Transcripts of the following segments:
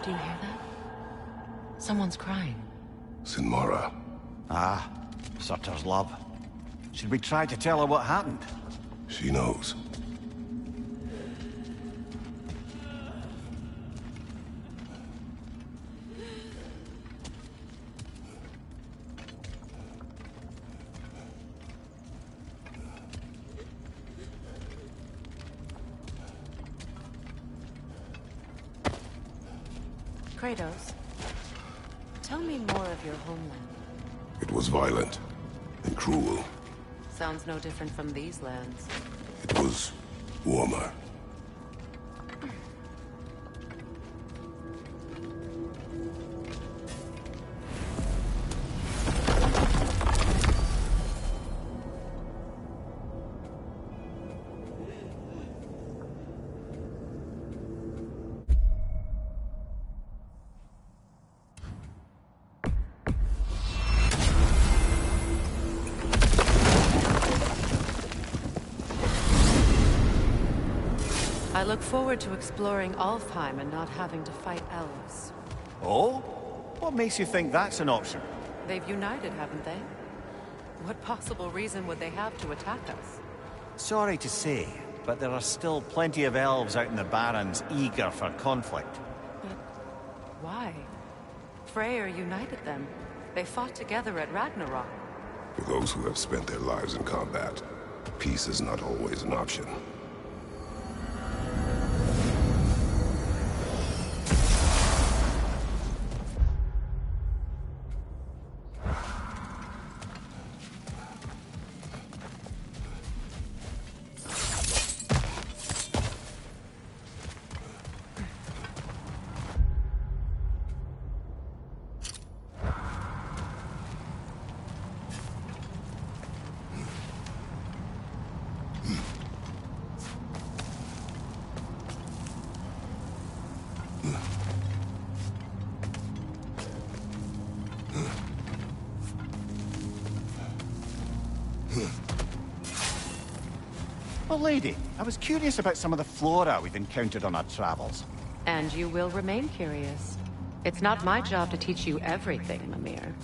Do you hear that? Someone's crying. Sinmara. Ah, Surtur's love. Should we try to tell her what happened? She knows. Kratos, tell me more of your homeland. It was violent and cruel. Sounds no different from these lands. It was warmer. I look forward to exploring Alfheim and not having to fight elves. Oh? What makes you think that's an option? They've united, haven't they? What possible reason would they have to attack us? Sorry to say, but there are still plenty of elves out in the Barrens eager for conflict. But why? Freyr united them. They fought together at Ragnarok. For those who have spent their lives in combat, peace is not always an option. Well, lady, I was curious about some of the flora we've encountered on our travels. And you will remain curious. It's not my job to teach you everything, Mimir.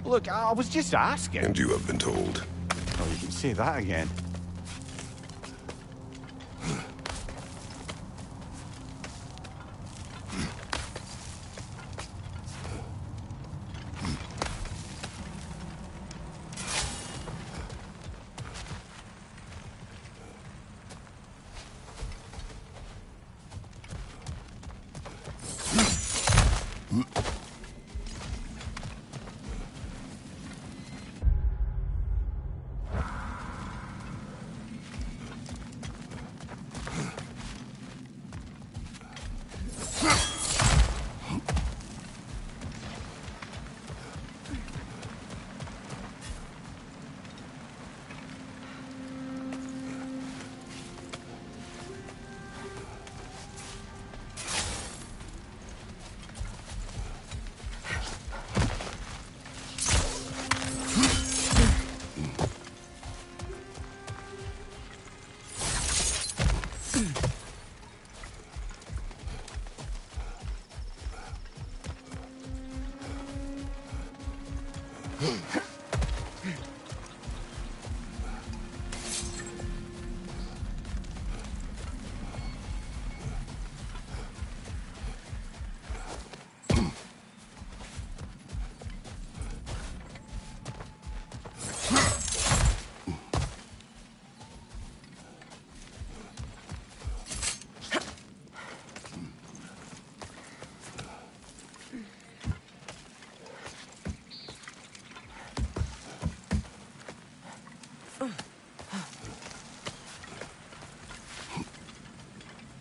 Look, I was just asking. And you have been told. Oh, you can say that again.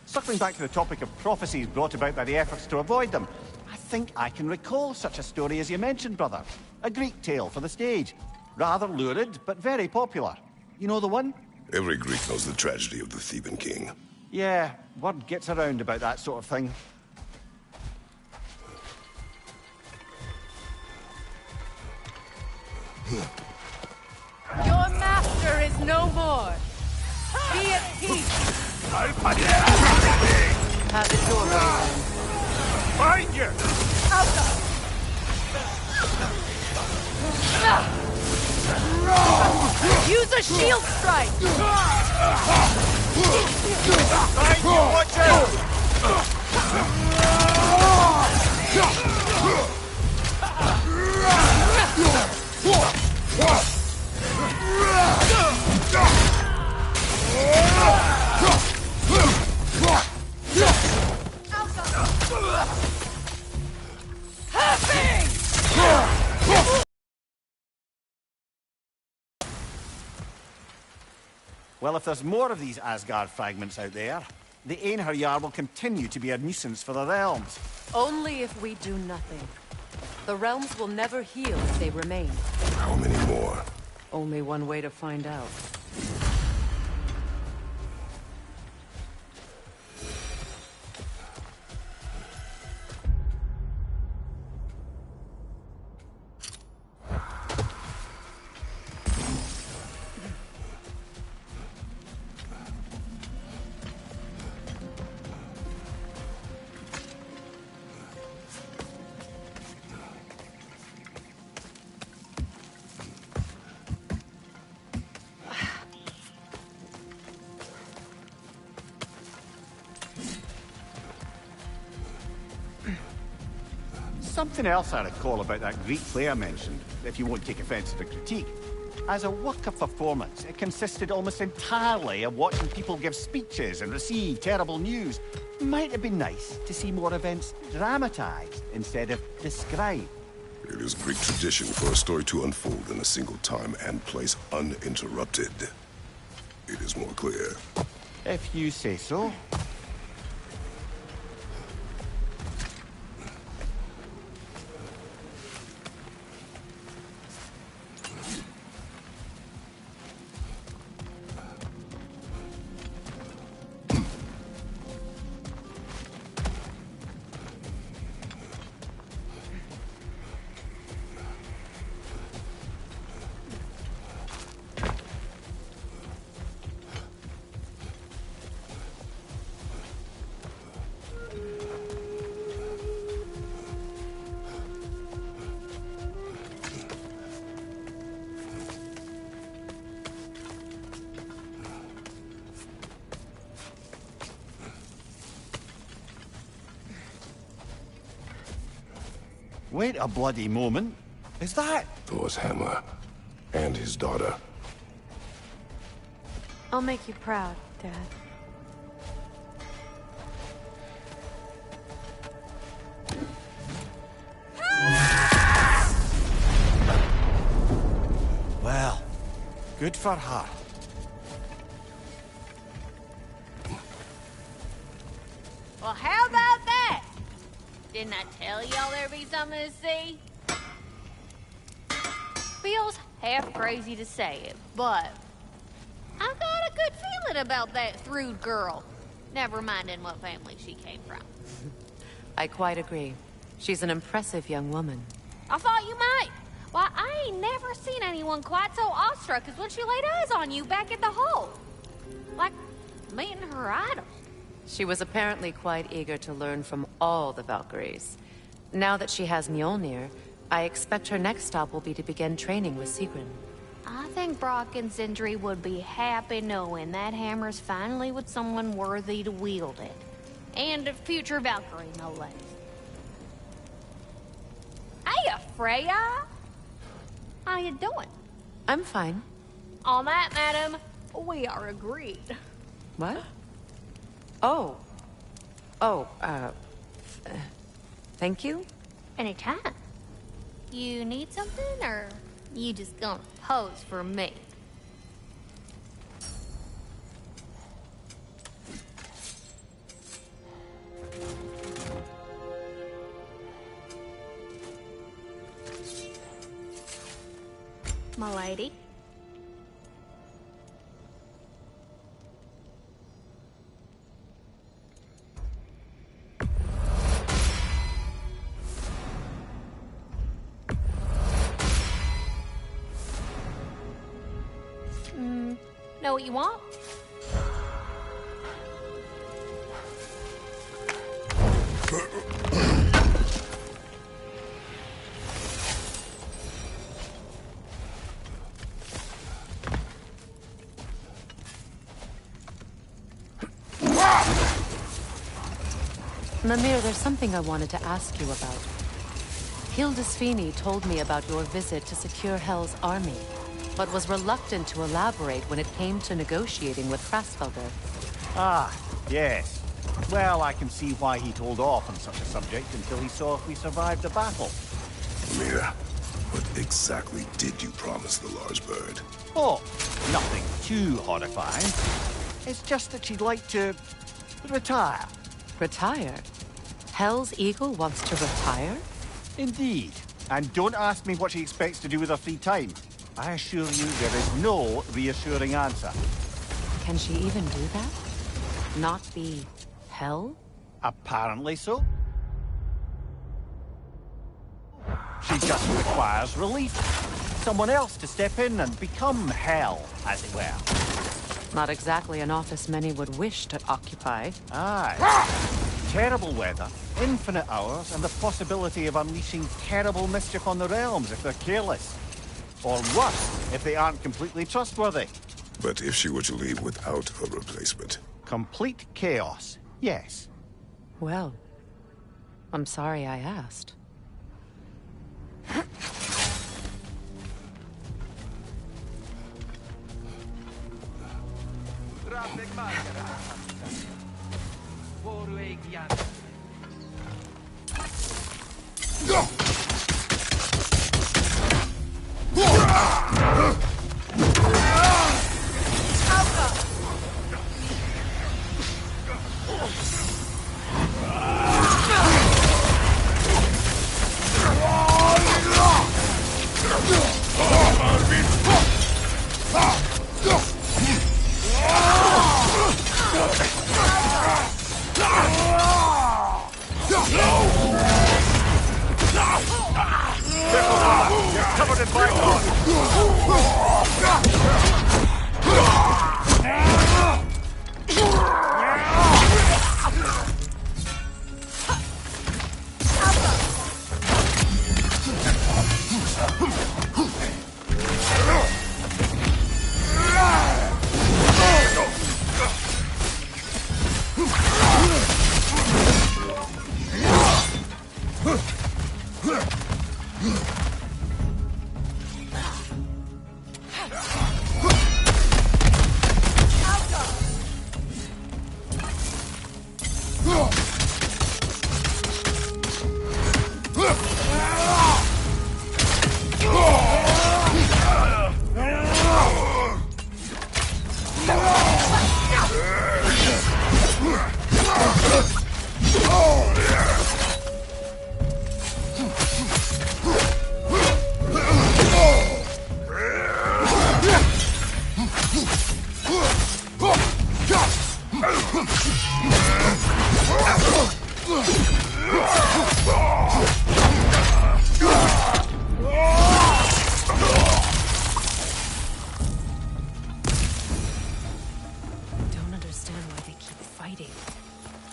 Circling back to the topic of prophecies brought about by the efforts to avoid them, I think I can recall such a story as you mentioned, brother. A Greek tale for the stage. Rather lurid, but very popular. You know the one? Every Greek knows the tragedy of the Theban king. Yeah, word gets around about that sort of thing. Your master is no more. Be at peace. Have it your way, then. Find you! Use a shield strike! Find you! Watch out! Well, if there's more of these Asgard fragments out there, the Einherjar will continue to be a nuisance for the realms. Only if we do nothing. The realms will never heal if they remain. How many more? Only one way to find out. Something else I recall about that Greek play I mentioned, if you won't take offence to the critique. As a work of performance, it consisted almost entirely of watching people give speeches and receive terrible news. Might have been nice to see more events dramatised instead of described. It is Greek tradition for a story to unfold in a single time and place uninterrupted. It is more clear. If you say so. Wait a bloody moment. Is that? Thor's hammer. And his daughter. I'll make you proud, Dad. Well, good for her. Well, how about that? Didn't I tell y'all there'd be something to see? Feels half crazy to say it, but I've got a good feeling about that Thrud girl. Never minding what family she came from. I quite agree. She's an impressive young woman. I thought you might. Why, I ain't never seen anyone quite so awestruck as when she laid eyes on you back at the hole. Like meeting her idol. She was apparently quite eager to learn from all the Valkyries. Now that she has Mjolnir, I expect her next stop will be to begin training with Sigrun. I think Brock and Sindri would be happy knowing that hammer's finally with someone worthy to wield it. And a future Valkyrie, no less. Hey, Freya! How you doing? I'm fine. On that, madam, we are agreed. What? Oh. Oh, thank you? Anytime. You need something, or you just gonna pose for me? My lady? Know what you want? Mimir, there's something I wanted to ask you about. Hildisvini told me about your visit to secure Hell's army, but was reluctant to elaborate when it came to negotiating with Krasfelder. Ah, yes. Well, I can see why he'd hold off on such a subject until he saw if we survived the battle. Mira, what exactly did you promise the large bird? Oh, nothing too horrifying. It's just that she'd like to retire. Retire? Hell's Eagle wants to retire? Indeed. And don't ask me what she expects to do with her free time. I assure you there is no reassuring answer. Can she even do that? Not be Hell? Apparently so. She just requires relief. Someone else to step in and become Hell, as it were. Not exactly an office many would wish to occupy. Aye. Terrible weather, infinite hours, and the possibility of unleashing terrible mischief on the realms if they're careless. Or worse, if they aren't completely trustworthy. But if she were to leave without a replacement? Complete chaos, yes. Well, I'm sorry I asked. Covered in black blood.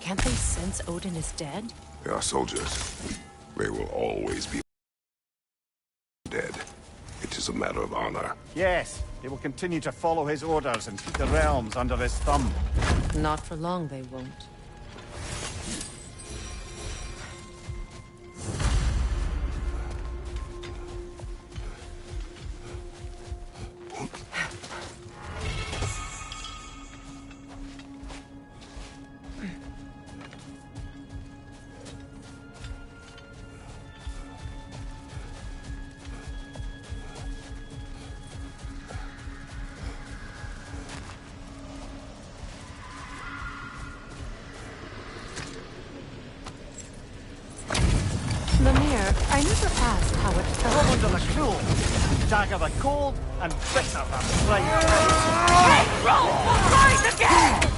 Can't they sense Odin is dead? They are soldiers. They will always be dead. It is a matter of honor. Yes, they will continue to follow his orders and keep the realms under his thumb. Not for long, they won't. Lemire, I never asked how it Come felt. under the cruel, dagger the cold, and bitter the strike. Rise again!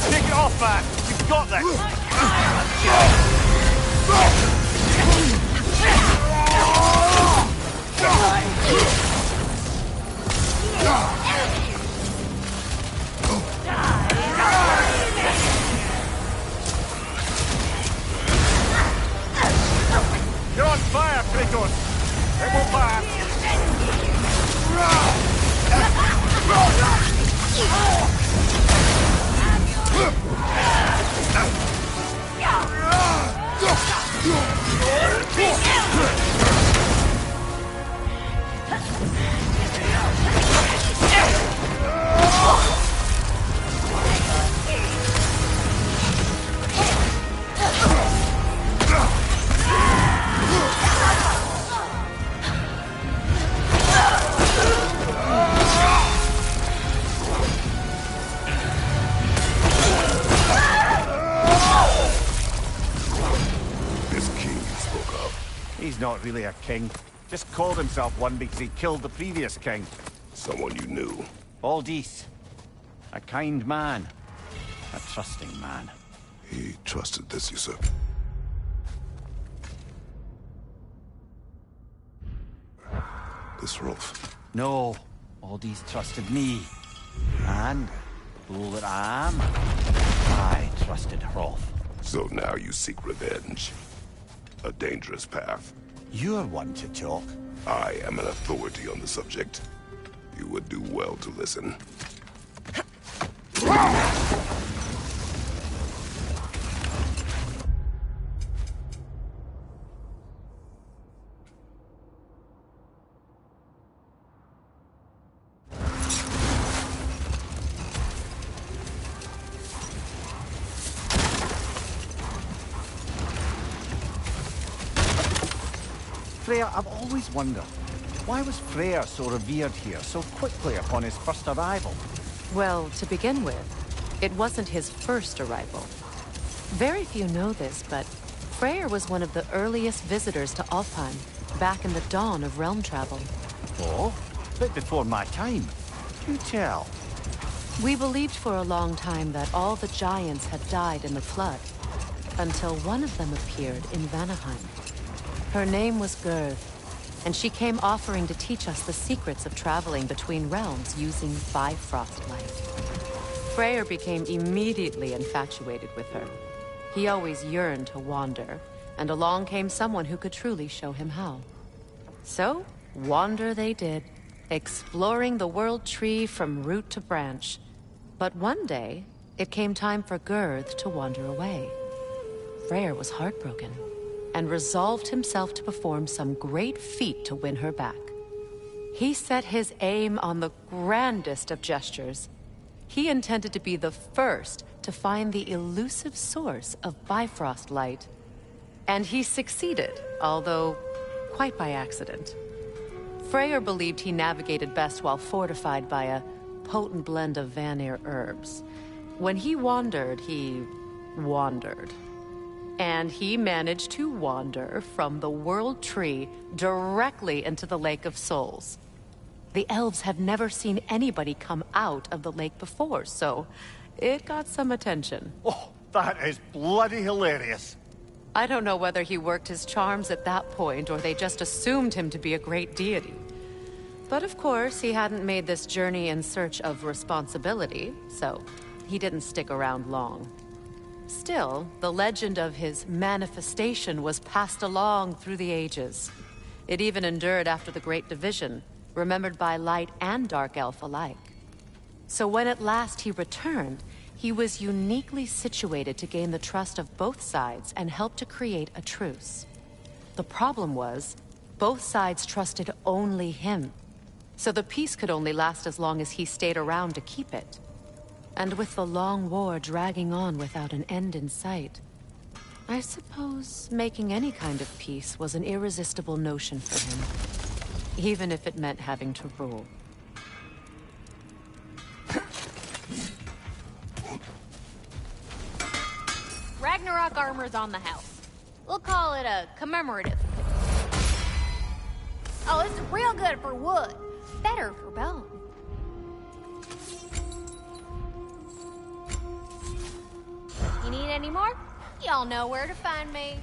Take it off, man! You've got this! You're on fire, Kratos! It will pass! He's not really a king. Just called himself one because he killed the previous king. Someone you knew. Aldis. A kind man. A trusting man. He trusted this usurper. This Rolf. No. Aldis trusted me. And, fool that I am, I trusted Rolf. So now you seek revenge. A dangerous path. You're one to talk. I am an authority on the subject. You would do well to listen. Freyr, I've always wondered, why was Freyr so revered here so quickly upon his first arrival? Well, to begin with, it wasn't his first arrival. Very few know this, but Freyr was one of the earliest visitors to Alfheim, back in the dawn of realm travel. Oh? Bit before my time. Do tell. We believed for a long time that all the giants had died in the flood, until one of them appeared in Vanaheim. Her name was Gerd, and she came offering to teach us the secrets of traveling between realms using Bifrost light. Freyr became immediately infatuated with her. He always yearned to wander, and along came someone who could truly show him how. So, wander they did, exploring the world tree from root to branch. But one day, it came time for Gerd to wander away. Freyr was heartbroken, and resolved himself to perform some great feat to win her back. He set his aim on the grandest of gestures. He intended to be the first to find the elusive source of Bifrost light. And he succeeded, although quite by accident. Freyr believed he navigated best while fortified by a potent blend of Vanir herbs. When he wandered, he wandered. And he managed to wander from the World Tree directly into the Lake of Souls. The elves have never seen anybody come out of the lake before, so it got some attention. Oh, that is bloody hilarious. I don't know whether he worked his charms at that point or they just assumed him to be a great deity. But of course, he hadn't made this journey in search of responsibility, so he didn't stick around long. Still, the legend of his manifestation was passed along through the ages. It even endured after the Great Division, remembered by Light and Dark Elf alike. So when at last he returned, he was uniquely situated to gain the trust of both sides and help to create a truce. The problem was, both sides trusted only him. So the peace could only last as long as he stayed around to keep it. And with the long war dragging on without an end in sight, I suppose making any kind of peace was an irresistible notion for him, even if it meant having to rule. Ragnarok armor's on the house. We'll call it a commemorative. Oh, this is real good for wood. Better for bone. You need any more? Y'all know where to find me.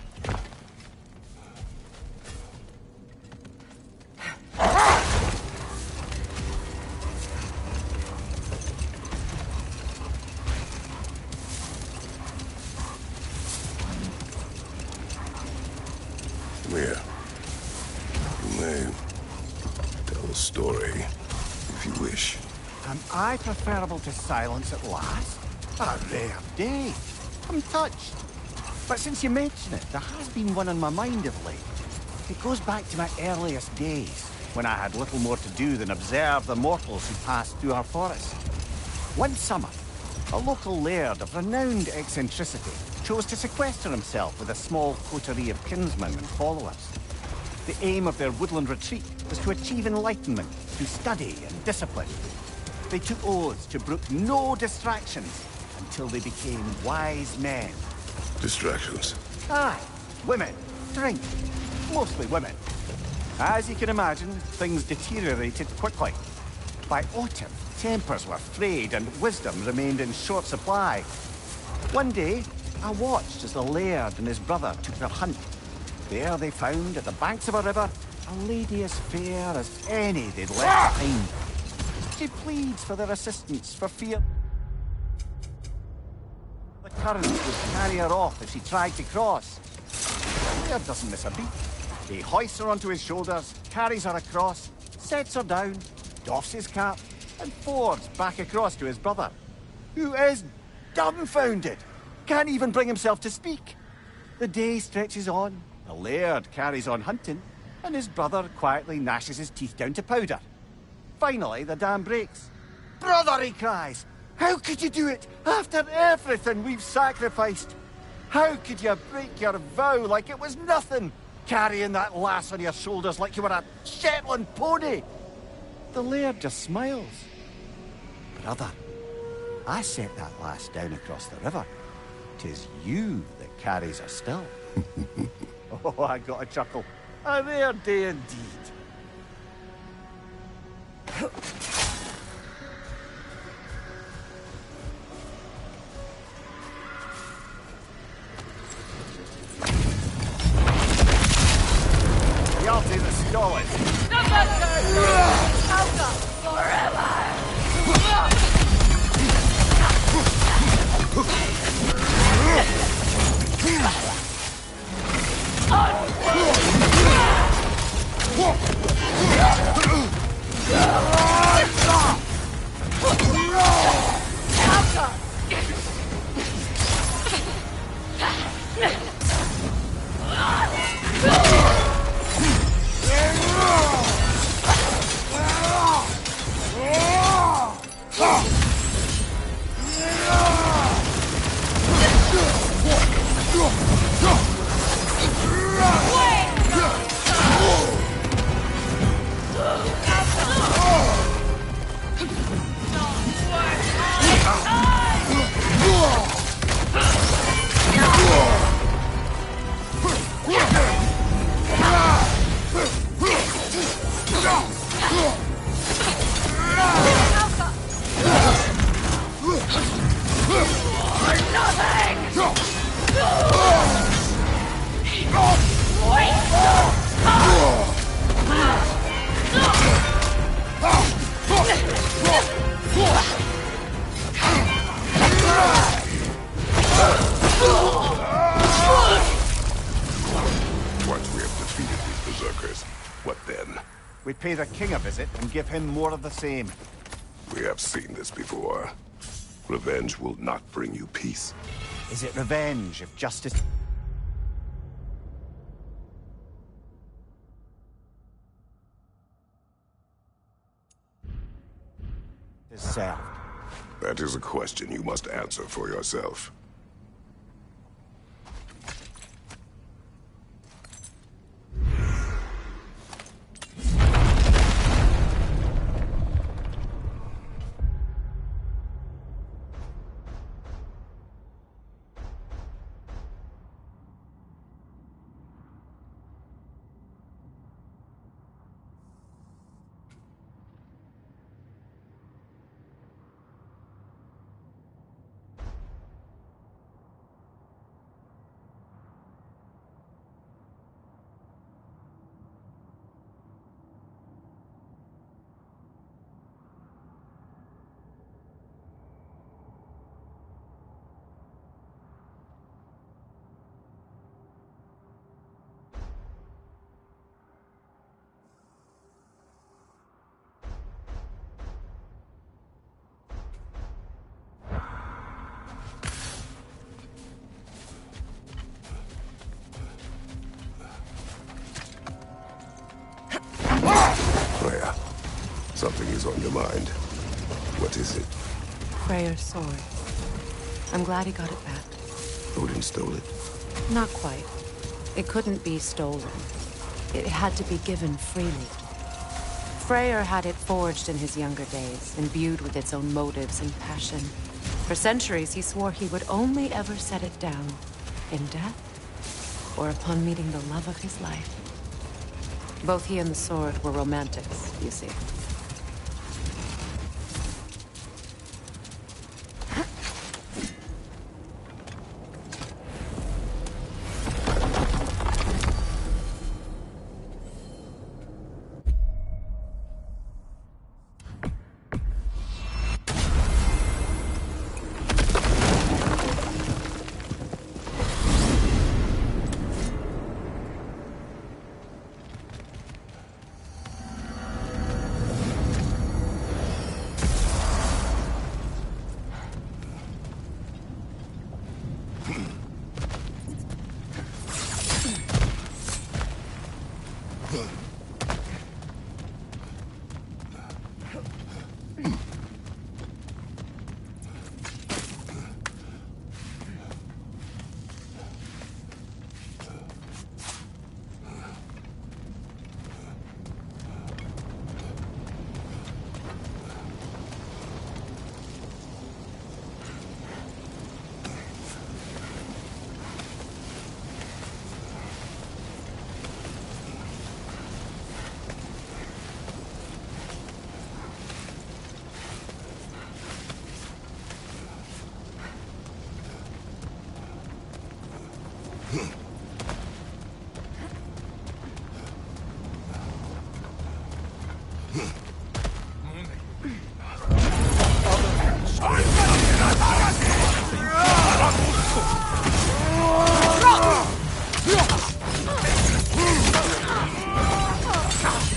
Come here. You may tell a story, if you wish. Am I preferable to silence at last? A rare day. I'm touched. But since you mention it, there has been one on my mind of late. It goes back to my earliest days, when I had little more to do than observe the mortals who passed through our forest. One summer, a local laird of renowned eccentricity chose to sequester himself with a small coterie of kinsmen and followers. The aim of their woodland retreat was to achieve enlightenment through study and discipline. They took oaths to brook no distractions until they became wise men. Distractions. Aye, women, drink, mostly women. As you can imagine, things deteriorated quickly. By autumn, tempers were frayed and wisdom remained in short supply. One day, I watched as the laird and his brother took their hunt. There they found, at the banks of a river, a lady as fair as any they'd left behind. She pleads for their assistance for fear the currents would carry her off if she tried to cross. The laird doesn't miss a beat. He hoists her onto his shoulders, carries her across, sets her down, doffs his cap, and fords back across to his brother, who is dumbfounded, can't even bring himself to speak. The day stretches on, the laird carries on hunting, and his brother quietly gnashes his teeth down to powder. Finally, the dam breaks. "Brother," he cries, "how could you do it after everything we've sacrificed? How could you break your vow like it was nothing, carrying that lass on your shoulders like you were a Shetland pony?" The laird just smiles. "Brother, I set that lass down across the river. 'Tis you that carries her still." Oh, I got a chuckle. A rare day indeed. Y'all do the stallers. Once we have defeated these berserkers, what then? We pay the king a visit and give him more of the same. We have seen this before. Revenge will not bring you peace. Is it revenge if justice is served? That is a question you must answer for yourself. Freya, something is on your mind. What is it? Freyr's sword. I'm glad he got it back. Odin stole it? Not quite. It couldn't be stolen. It had to be given freely. Freyr had it forged in his younger days, imbued with its own motives and passion. For centuries, he swore he would only ever set it down in death or upon meeting the love of his life. Both he and the sword were romantics, you see.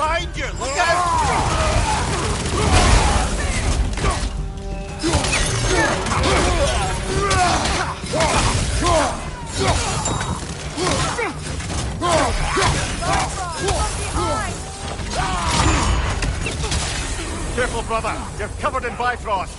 Behind you! Look out! Careful, brother. You're covered in Bifrost.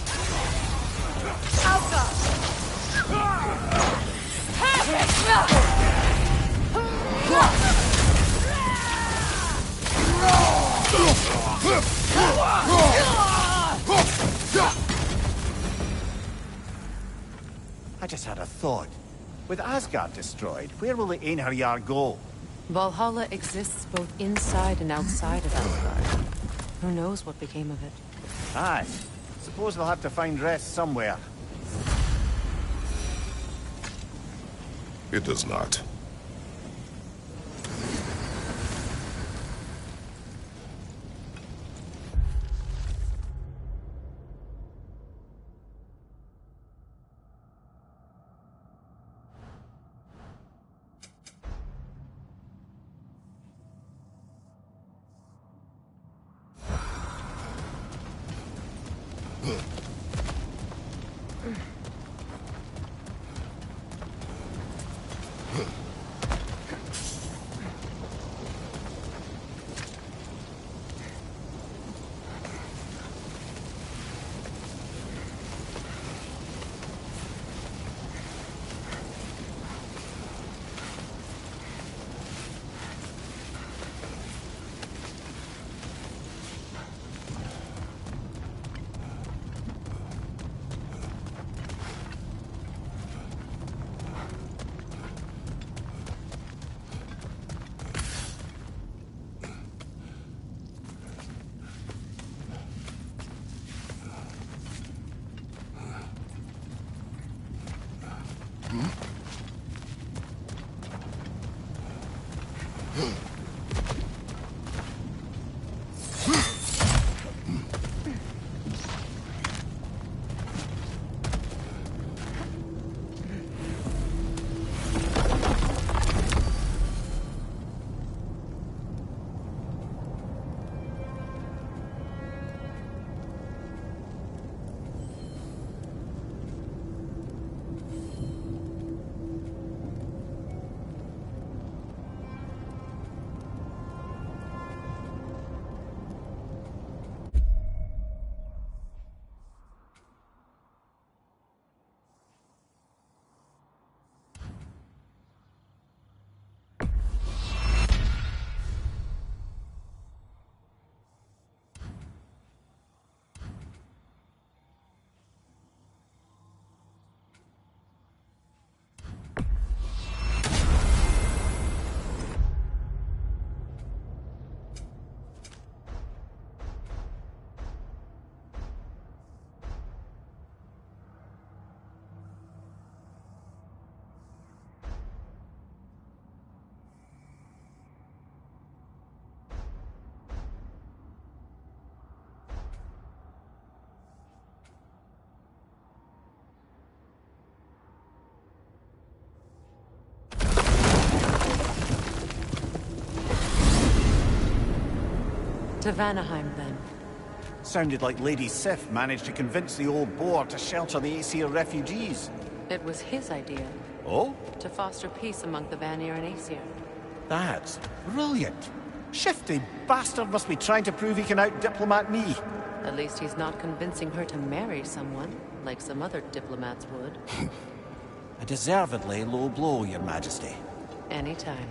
I just had a thought. With Asgard destroyed, where will the Einherjar go? Valhalla exists both inside and outside of Asgard. Who knows what became of it? Aye. Suppose they'll have to find rest somewhere. It does not. To Vanaheim, then. Sounded like Lady Sif managed to convince the old boar to shelter the Aesir refugees. It was his idea. Oh? To foster peace among the Vanir and Aesir. That's brilliant. Shifty bastard must be trying to prove he can out-diplomat me. At least he's not convincing her to marry someone, like some other diplomats would. A deservedly low blow, Your Majesty. Anytime.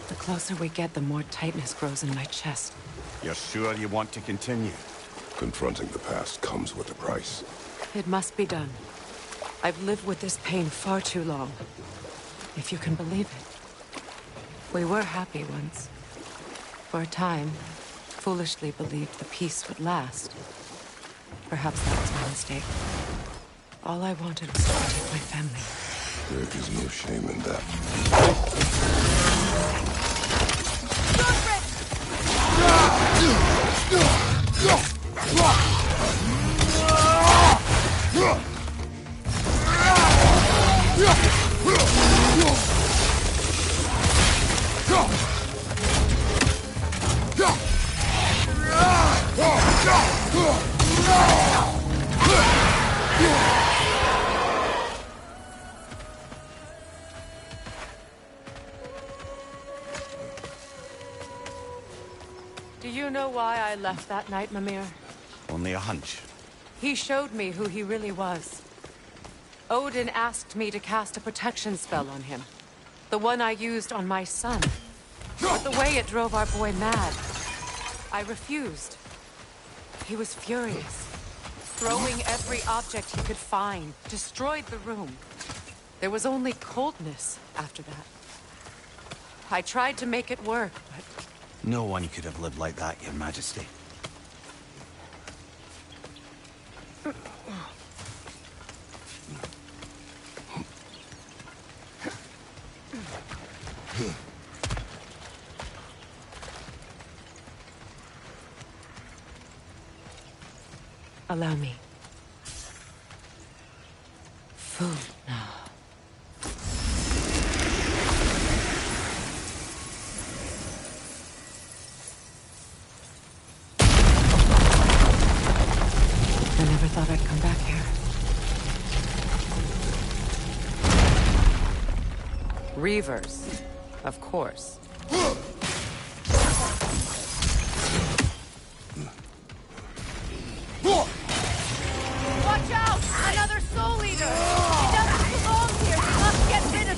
The closer we get, the more tightness grows in my chest. You're sure you want to continue? Confronting the past comes with a price. It must be done. I've lived with this pain far too long. If you can believe it. We were happy once. For a time, foolishly believed the peace would last. Perhaps that was my mistake. All I wanted was to protect my family. There is no shame in that. Do you know why I left that night, Mimir? Only a hunch. He showed me who he really was. Odin asked me to cast a protection spell on him. The one I used on my son. But the way it drove our boy mad, I refused. He was furious. Throwing every object he could find, destroyed the room. There was only coldness after that. I tried to make it work, but... No one could have lived like that, Your Majesty. Allow me. Food now. I never thought I'd come back here. Reavers, of course. Watch out! Another soul eater! It doesn't belong here! We must get rid of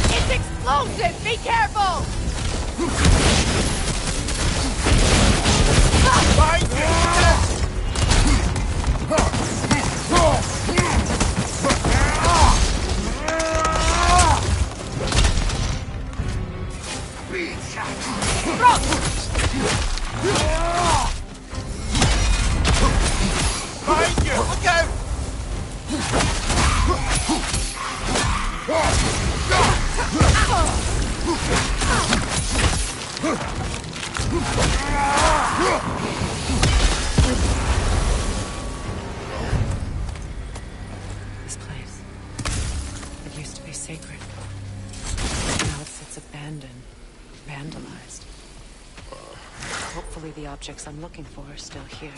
It's explosive! Be careful! Behind you! Look out! This place. It used to be sacred. vandalized. Hopefully the objects I'm looking for are still here.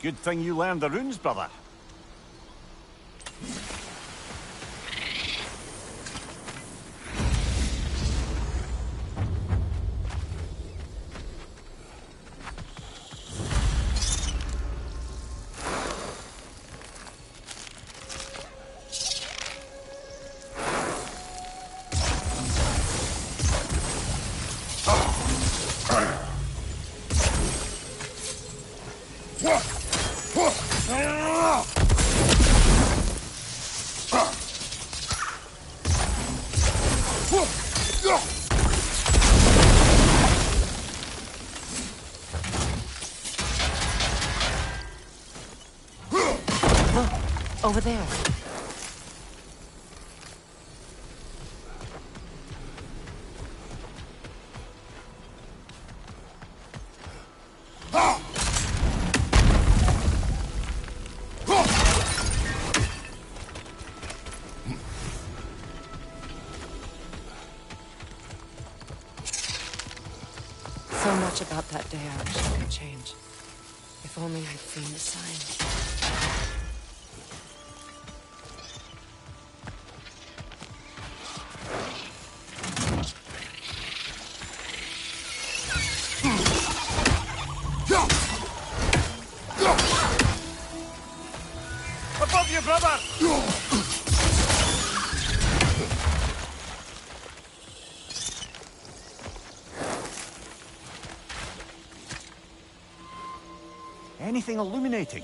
Good thing you learned the runes, brother. Over there. So much about that day I wish I could change. If only I'd seen the signs. Above you, brother! Anything illuminating?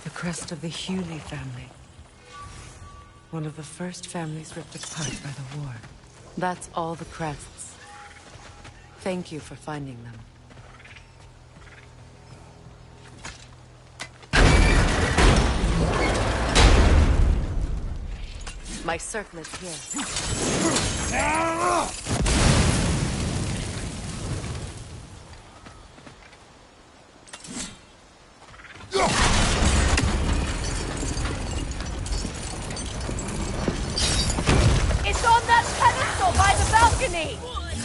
The crest of the Hewley family. One of the first families ripped apart by the war. That's all the crests. Thank you for finding them. My circlet's here. It's on that pedestal by the balcony!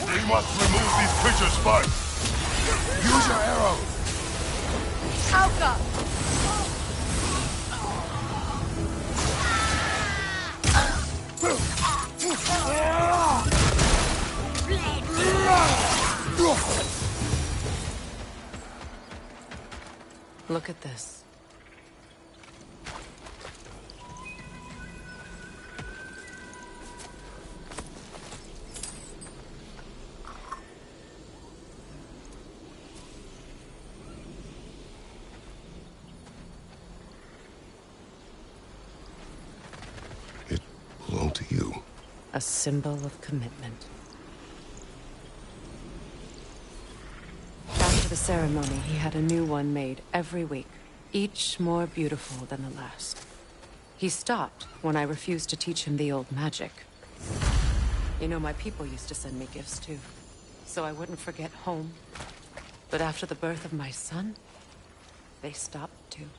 We must remove these creatures first. Use your arrows. Alka! Look at this. It belonged to you. A symbol of commitment. After the ceremony, he had a new one made every week, each more beautiful than the last. He stopped when I refused to teach him the old magic. You know, my people used to send me gifts too, so I wouldn't forget home. But after the birth of my son, they stopped too.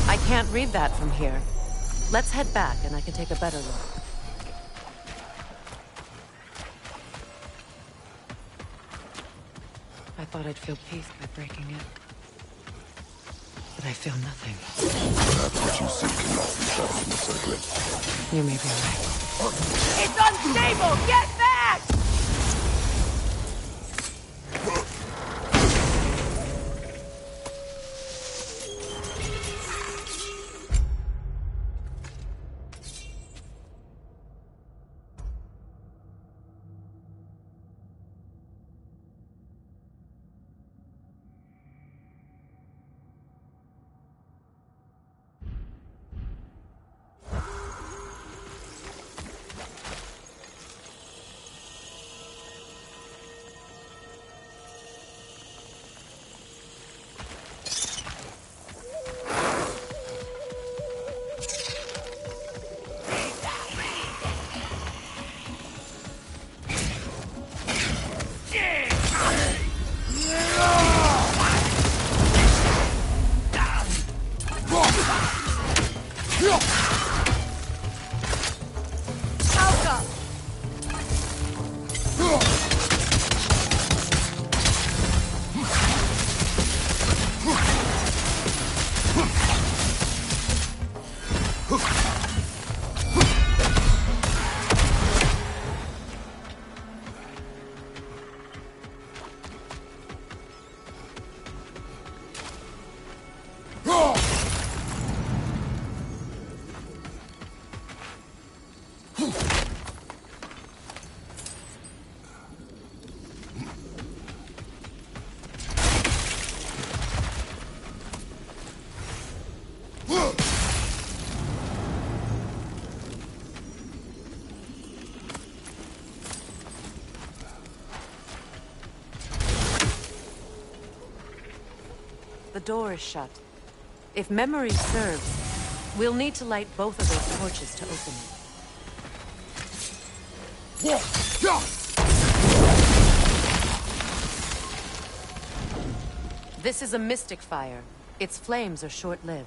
I can't read that from here. Let's head back and I can take a better look. I thought I'd feel peace by breaking it. But I feel nothing. Perhaps what you seek cannot be found in the circlet. You may be right. It's unstable! Get back! the door is shut. If memory serves, we'll need to light both of those torches to open it. This is a mystic fire. Its flames are short-lived.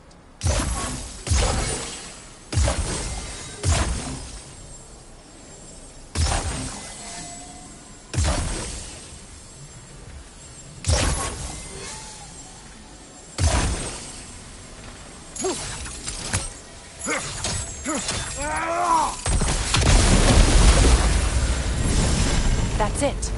That's it.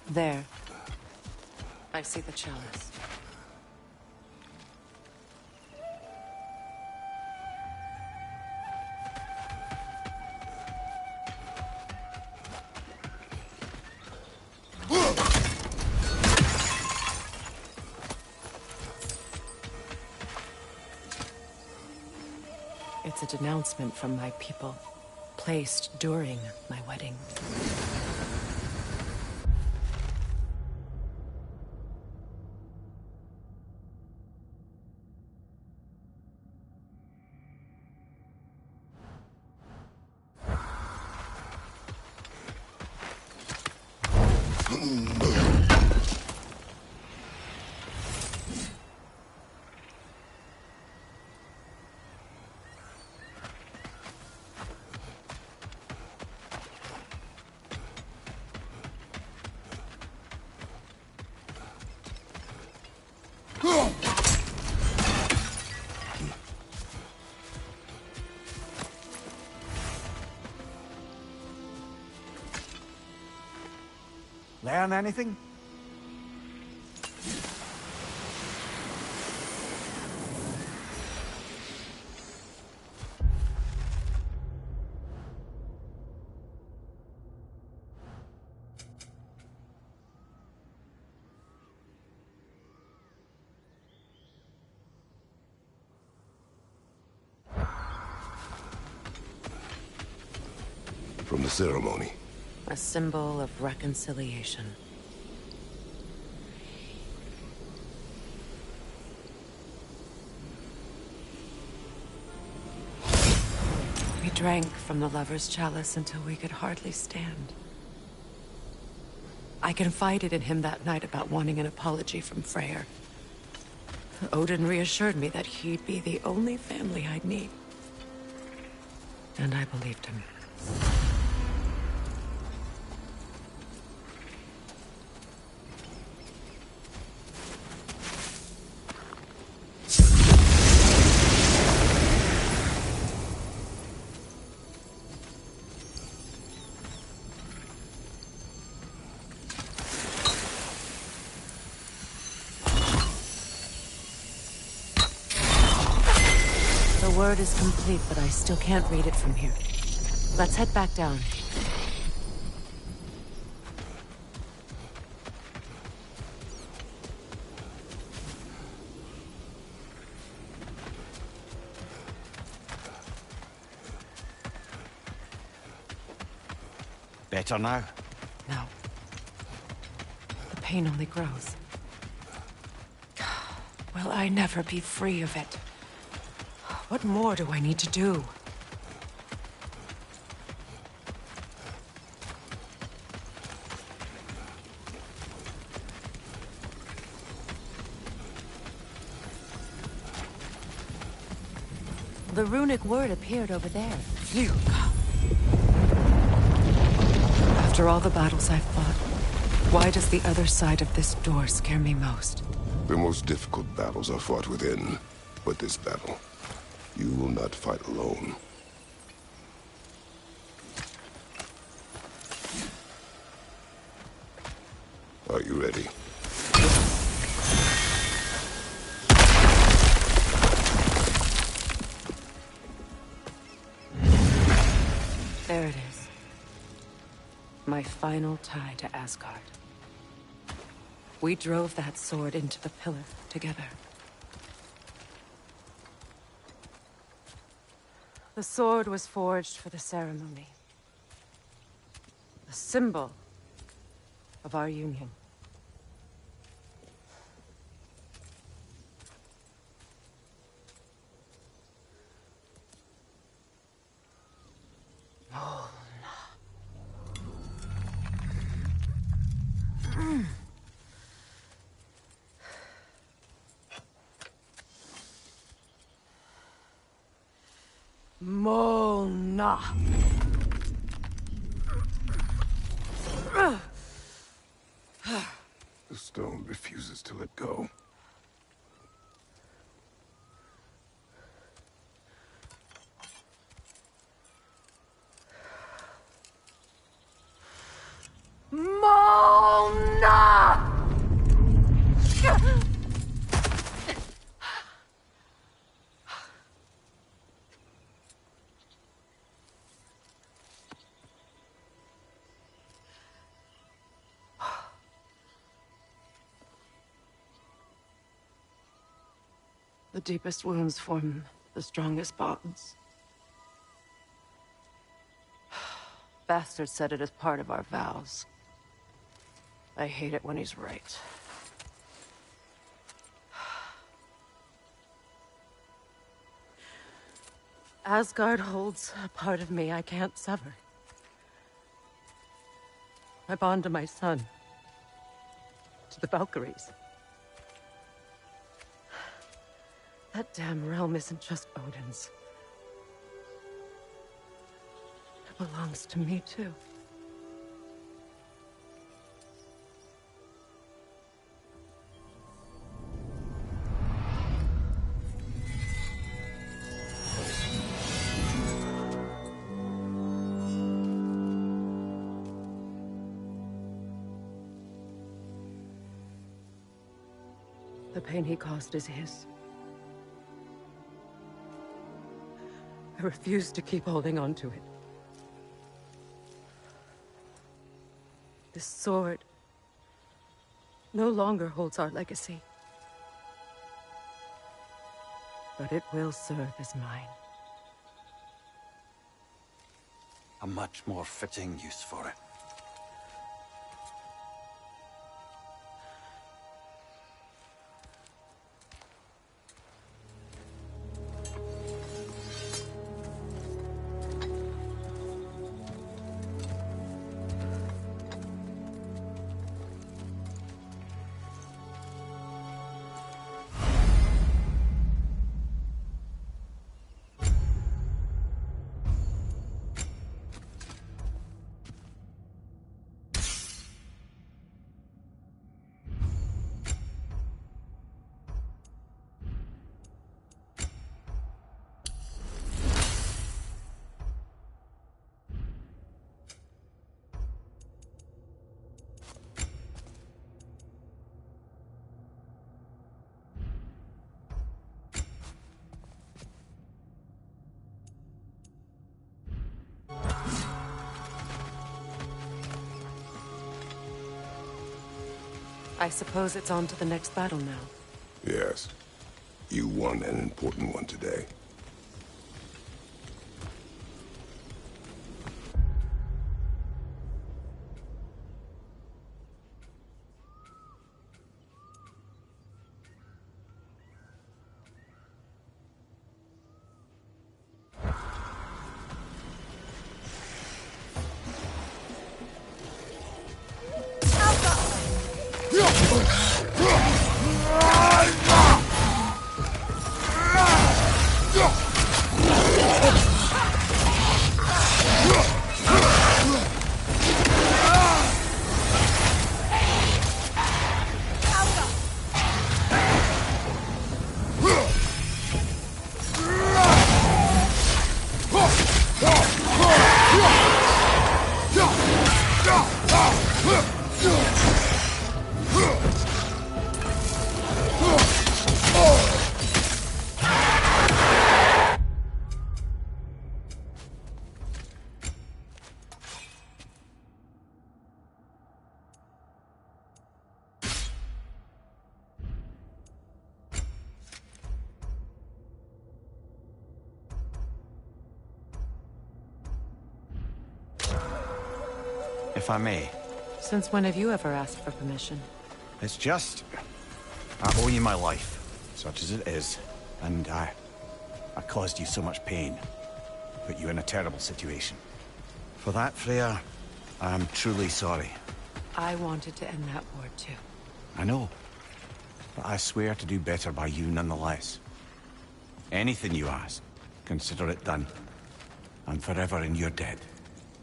There. I see the chalice. It's a denouncement from my people, placed during my wedding. Learn anything? From the ceremony. A symbol of reconciliation. We drank from the lover's chalice until we could hardly stand. I confided in him that night about wanting an apology from Freyr. Odin reassured me that he'd be the only family I'd need. And I believed him. The word is complete, but I still can't read it from here. Let's head back down. Better now? No. The pain only grows. Will I never be free of it? What more do I need to do? The runic word appeared over there. Phew. After all the battles I've fought, why does the other side of this door scare me most? The most difficult battles are fought within. But this battle, you will not fight alone. Are you ready? There it is. My final tie to Asgard. We drove that sword into the pillar together. The sword was forged for the ceremony. A symbol of our union. Mona. The stone refuses to let go. Mona! The deepest wounds form the strongest bonds. Bastard said it as part of our vows. I hate it when he's right. Asgard holds a part of me I can't sever. I bond to my son. To the Valkyries. That damn realm isn't just Odin's. It belongs to me, too. The pain he caused is his. I refuse to keep holding on to it. This sword no longer holds our legacy. But it will serve as mine. A much more fitting use for it. I suppose it's on to the next battle now. Yes. You won an important one today. If I may. Since when have you ever asked for permission? It's just... I owe you my life, such as it is. And I caused you so much pain. Put you in a terrible situation. For that, Freya, I am truly sorry. I wanted to end that war too. I know. But I swear to do better by you nonetheless. Anything you ask, consider it done. I'm forever in your debt.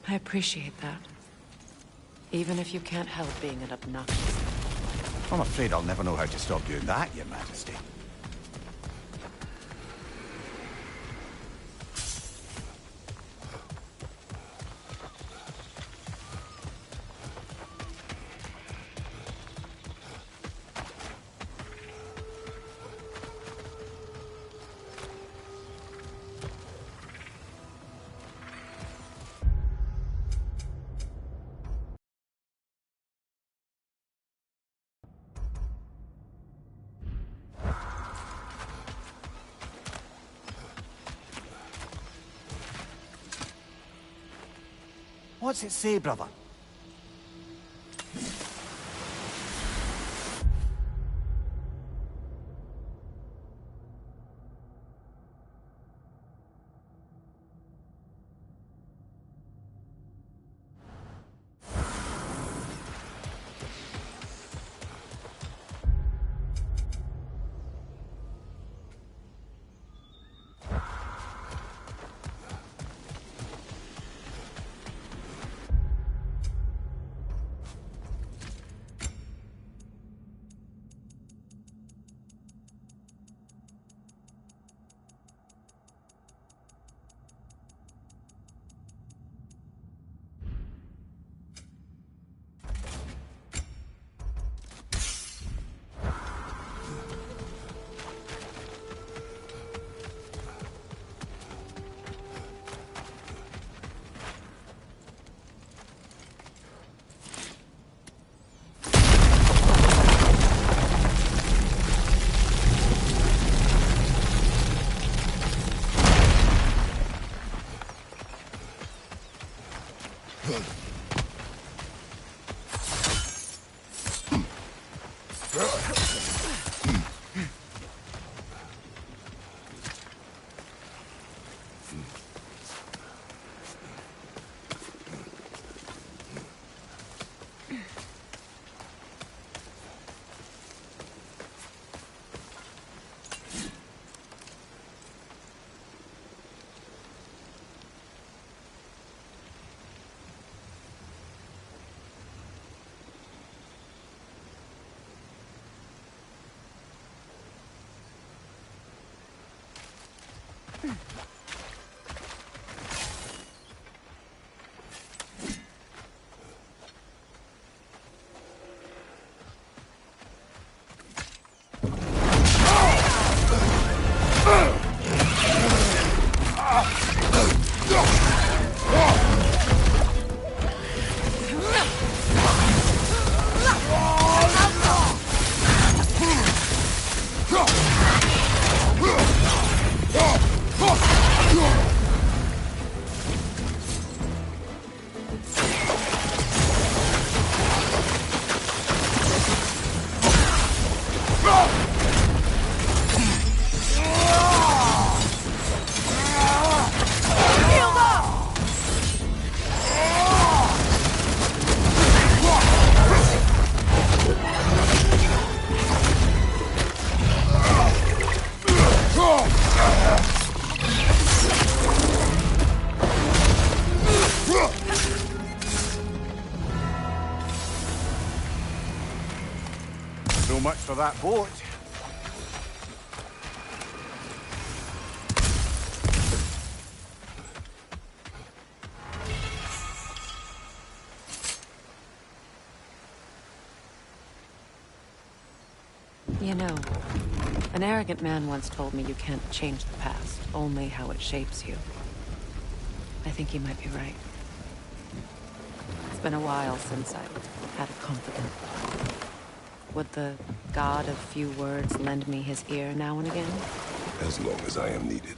I appreciate that. Even if you can't help being an obnoxious... I'm afraid I'll never know how to stop doing that, Your Majesty. What's it say, brother? So much for that boat. You know, an arrogant man once told me you can't change the past, only how it shapes you. I think he might be right. It's been a while since I've had a confidant. Would the god of few words lend me his ear now and again? As long as I am needed.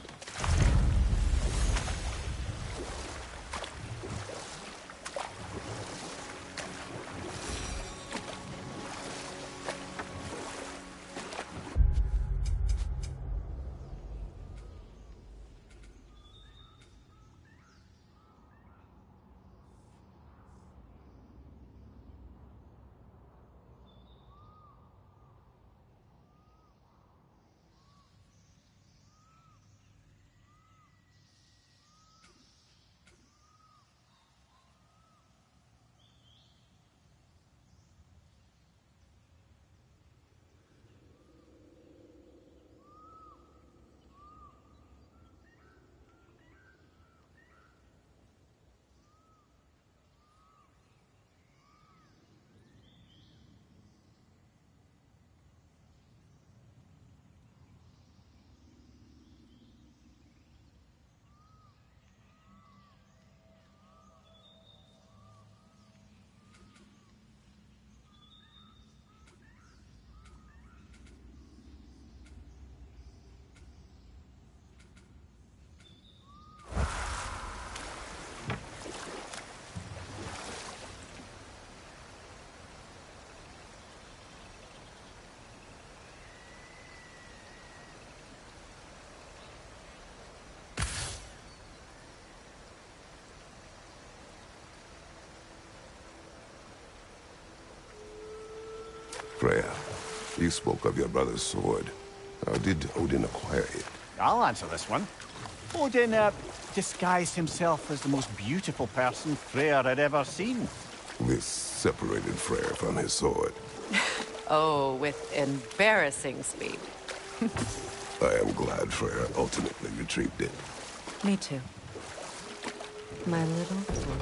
Freya, you spoke of your brother's sword. How did Odin acquire it? I'll answer this one. Odin, disguised himself as the most beautiful person Freyr had ever seen. This separated Freyr from his sword. Oh, with embarrassing speed. I am glad Freyr ultimately retrieved it. Me too. My little fool.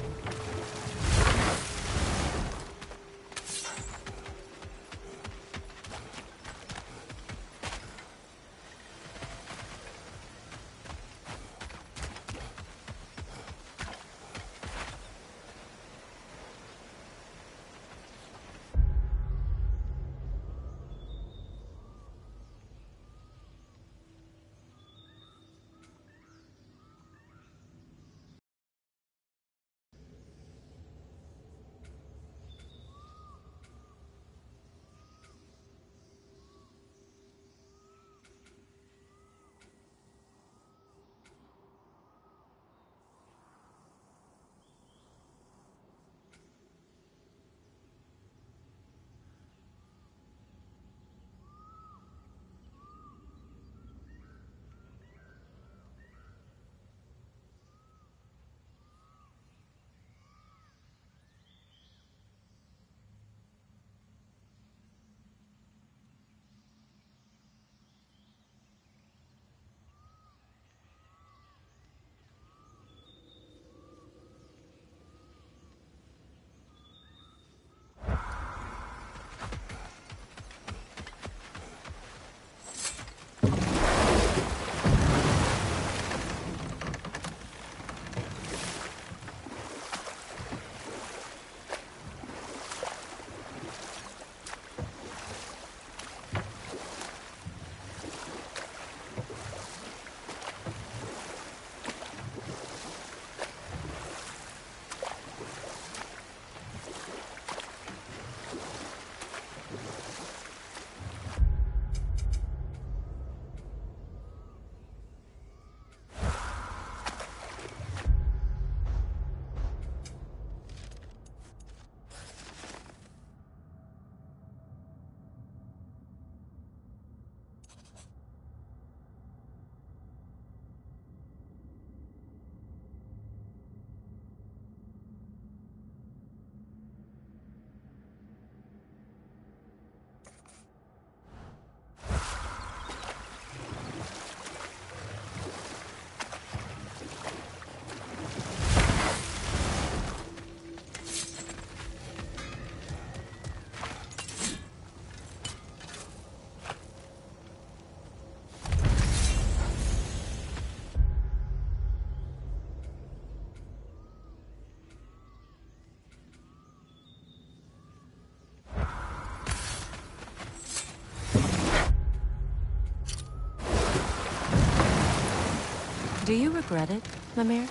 Do you regret it, Mimir?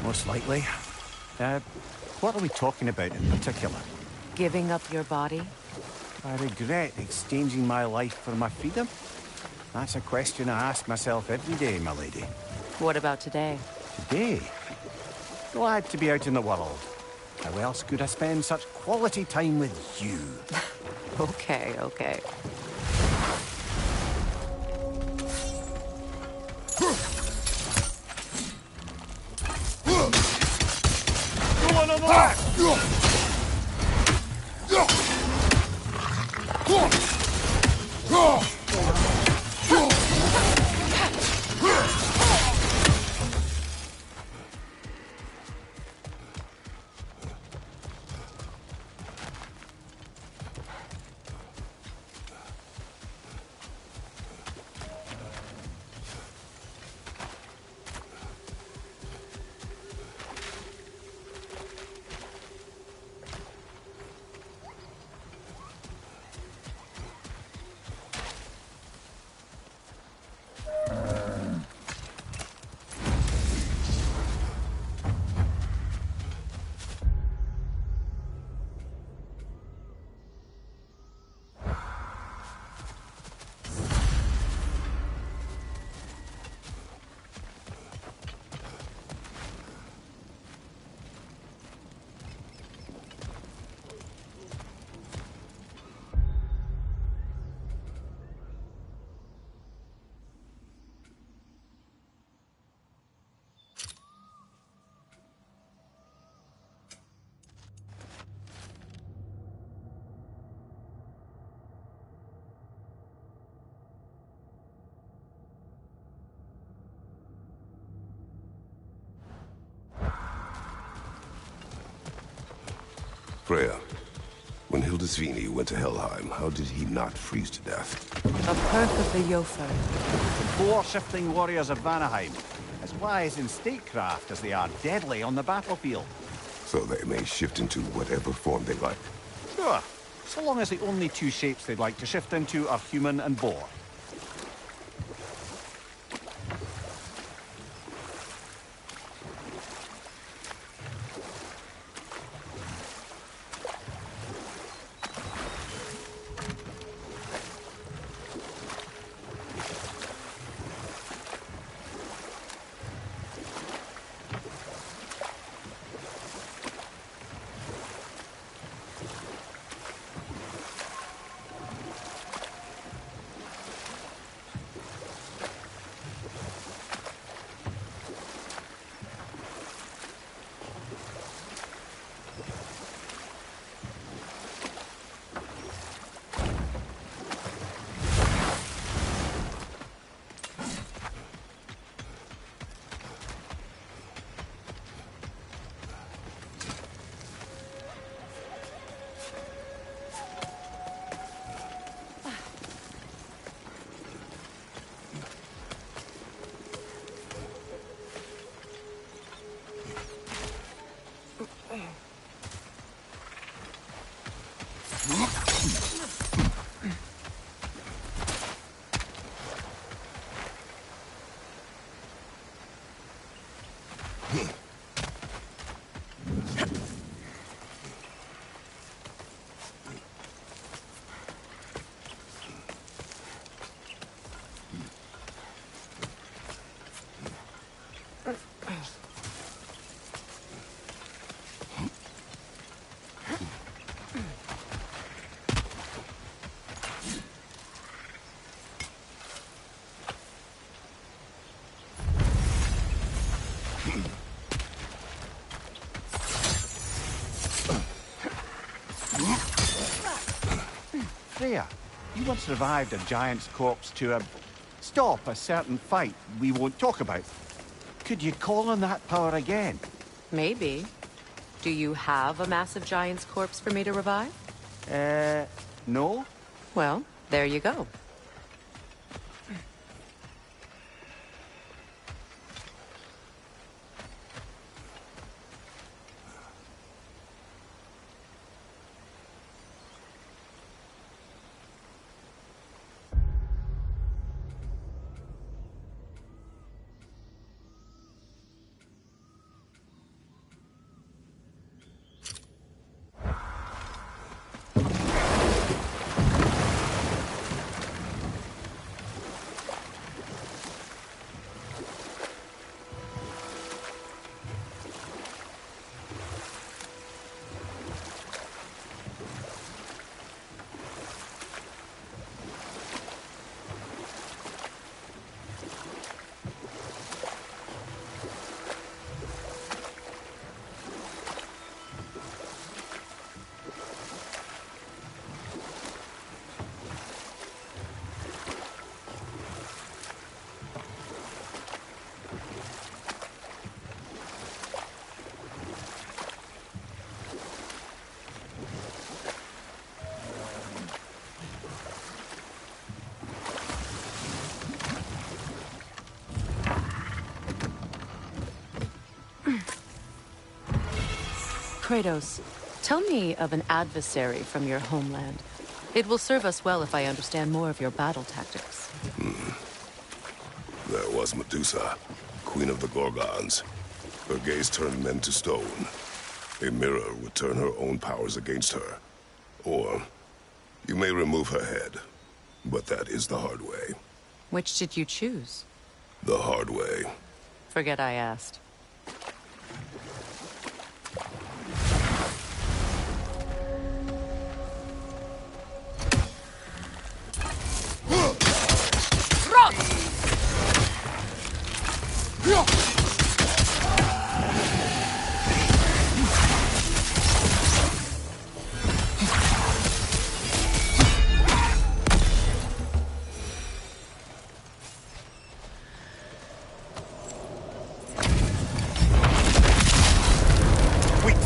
Most likely. What are we talking about in particular? Giving up your body? I regret exchanging my life for my freedom? That's a question I ask myself every day, my lady. What about today? Today? Glad to be out in the world. How else could I spend such quality time with you? Okay, okay. Go on the back! Freya, when Hildisvini went to Helheim, how did he not freeze to death? A perk of the Jofur. Four shifting warriors of Vanaheim, as wise in statecraft as they are deadly on the battlefield. So they may shift into whatever form they like. Sure, so long as the only two shapes they'd like to shift into are human and boar. Freya, you once revived a giant's corpse to stop a certain fight we won't talk about. Could you call on that power again? Maybe. Do you have a massive giant's corpse for me to revive? No? Well, there you go. Kratos, tell me of an adversary from your homeland. It will serve us well if I understand more of your battle tactics. There was Medusa, queen of the Gorgons. Her gaze turned men to stone. A mirror would turn her own powers against her. Or, you may remove her head, but that is the hard way. Which did you choose? The hard way. Forget I asked.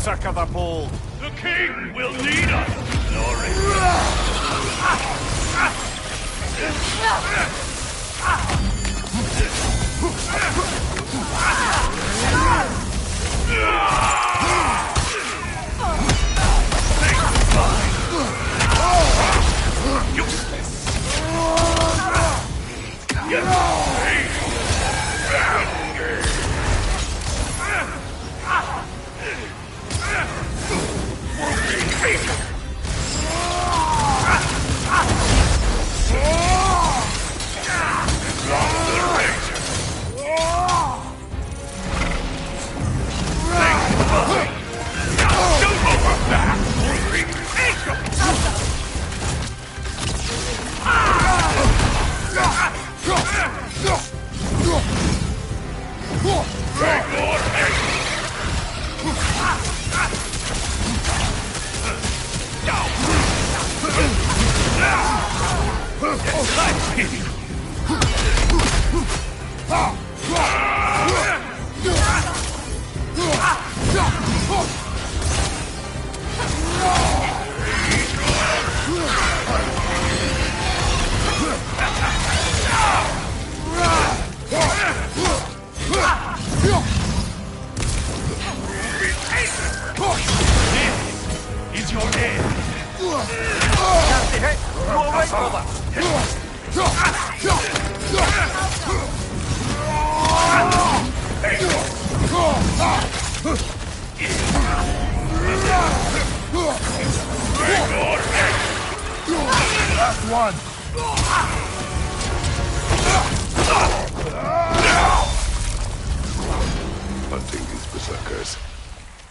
Circle the pole. The king will lead us, glory. Hunting these berserkers,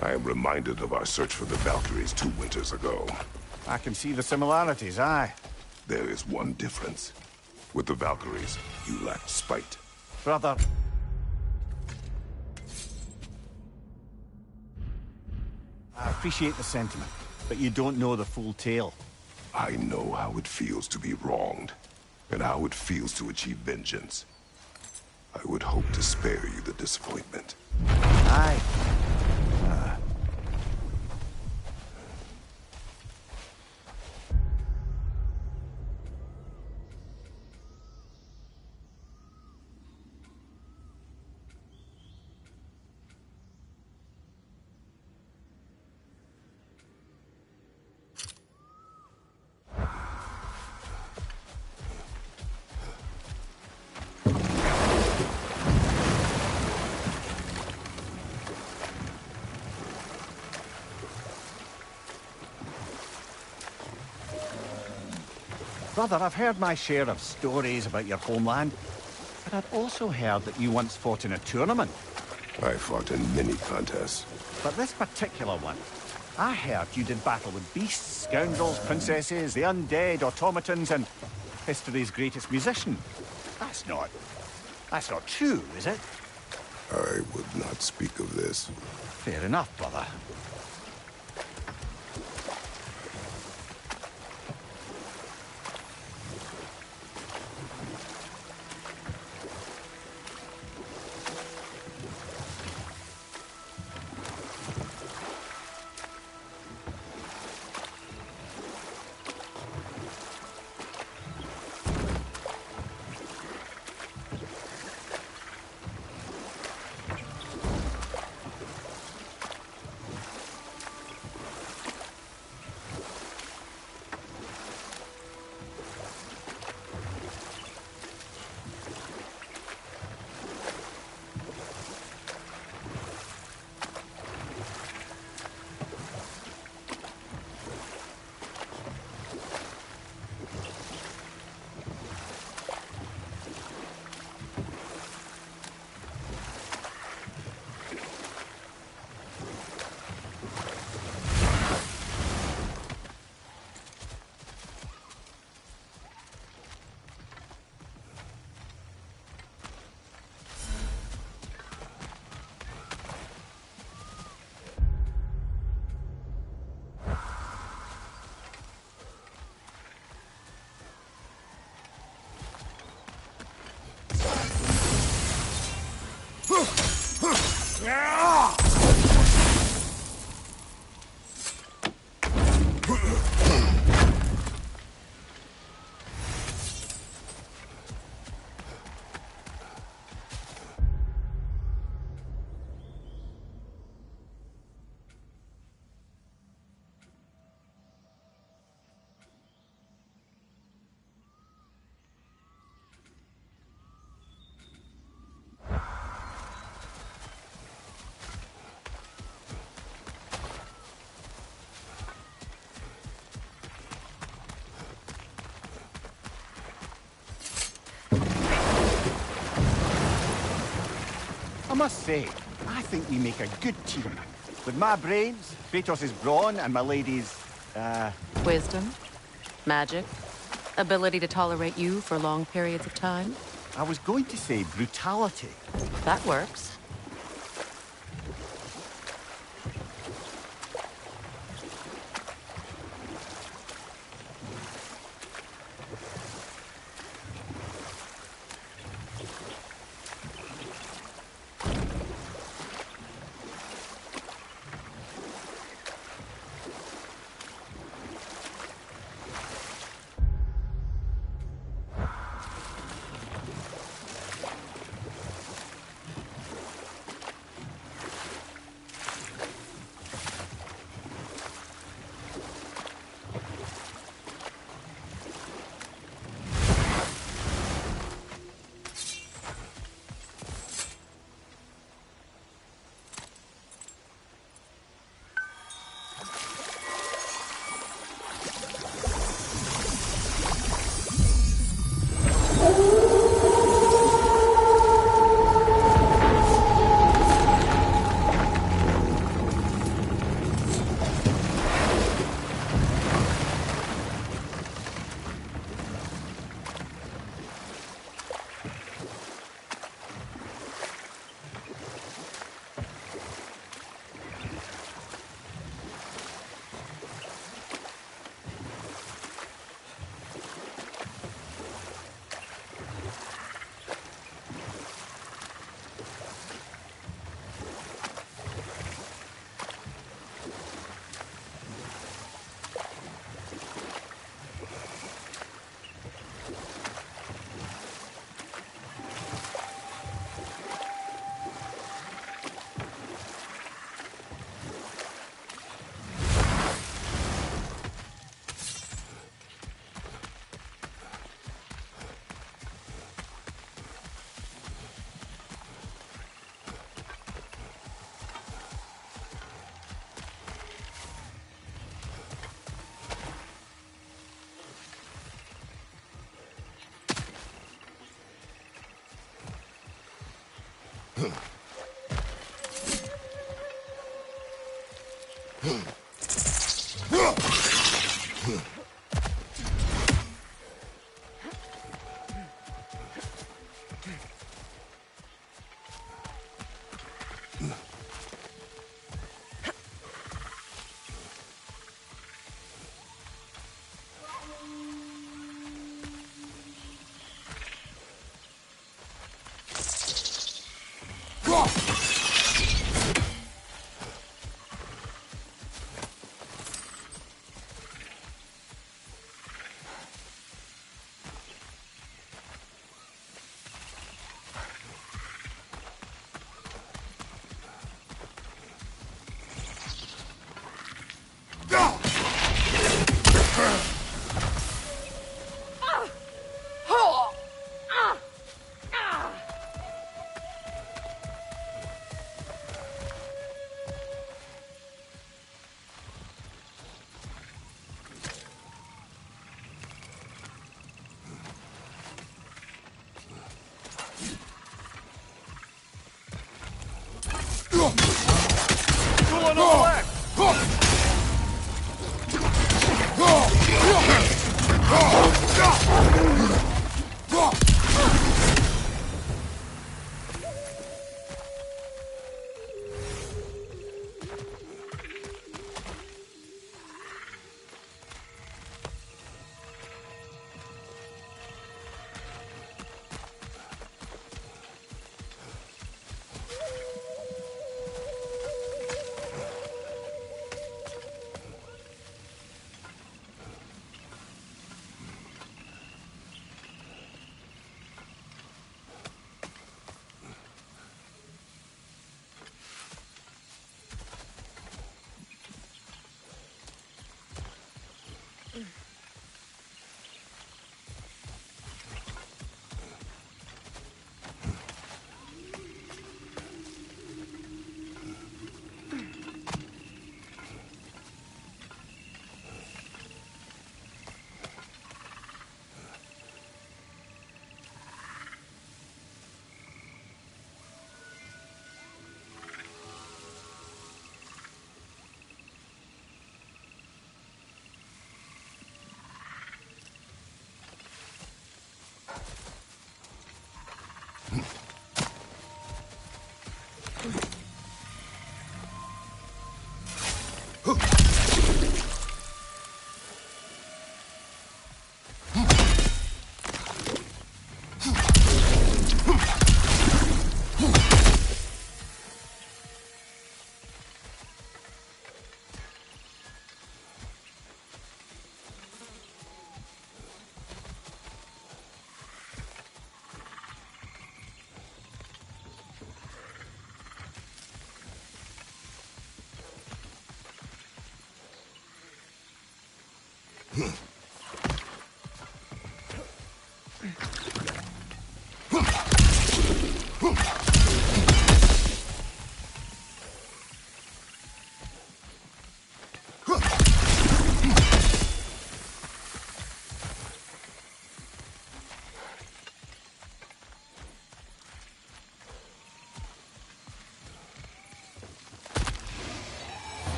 I am reminded of our search for the Valkyries 2 winters ago. I can see the similarities, aye. There is one difference. With the Valkyries, you lacked spite. Brother. I appreciate the sentiment, but you don't know the full tale. I know how it feels to be wronged, and how it feels to achieve vengeance. I would hope to spare you the disappointment. Aye. Brother, I've heard my share of stories about your homeland, but I've also heard that you once fought in a tournament. I fought in many contests. But this particular one, I heard you did battle with beasts, scoundrels, princesses, the undead, automatons, and history's greatest musician. That's not true, is it? I would not speak of this. Fair enough, brother. I must say, I think we make a good team. With my brains, Kratos' brawn, and my lady's, Wisdom, magic, ability to tolerate you for long periods of time. I was going to say brutality. That works.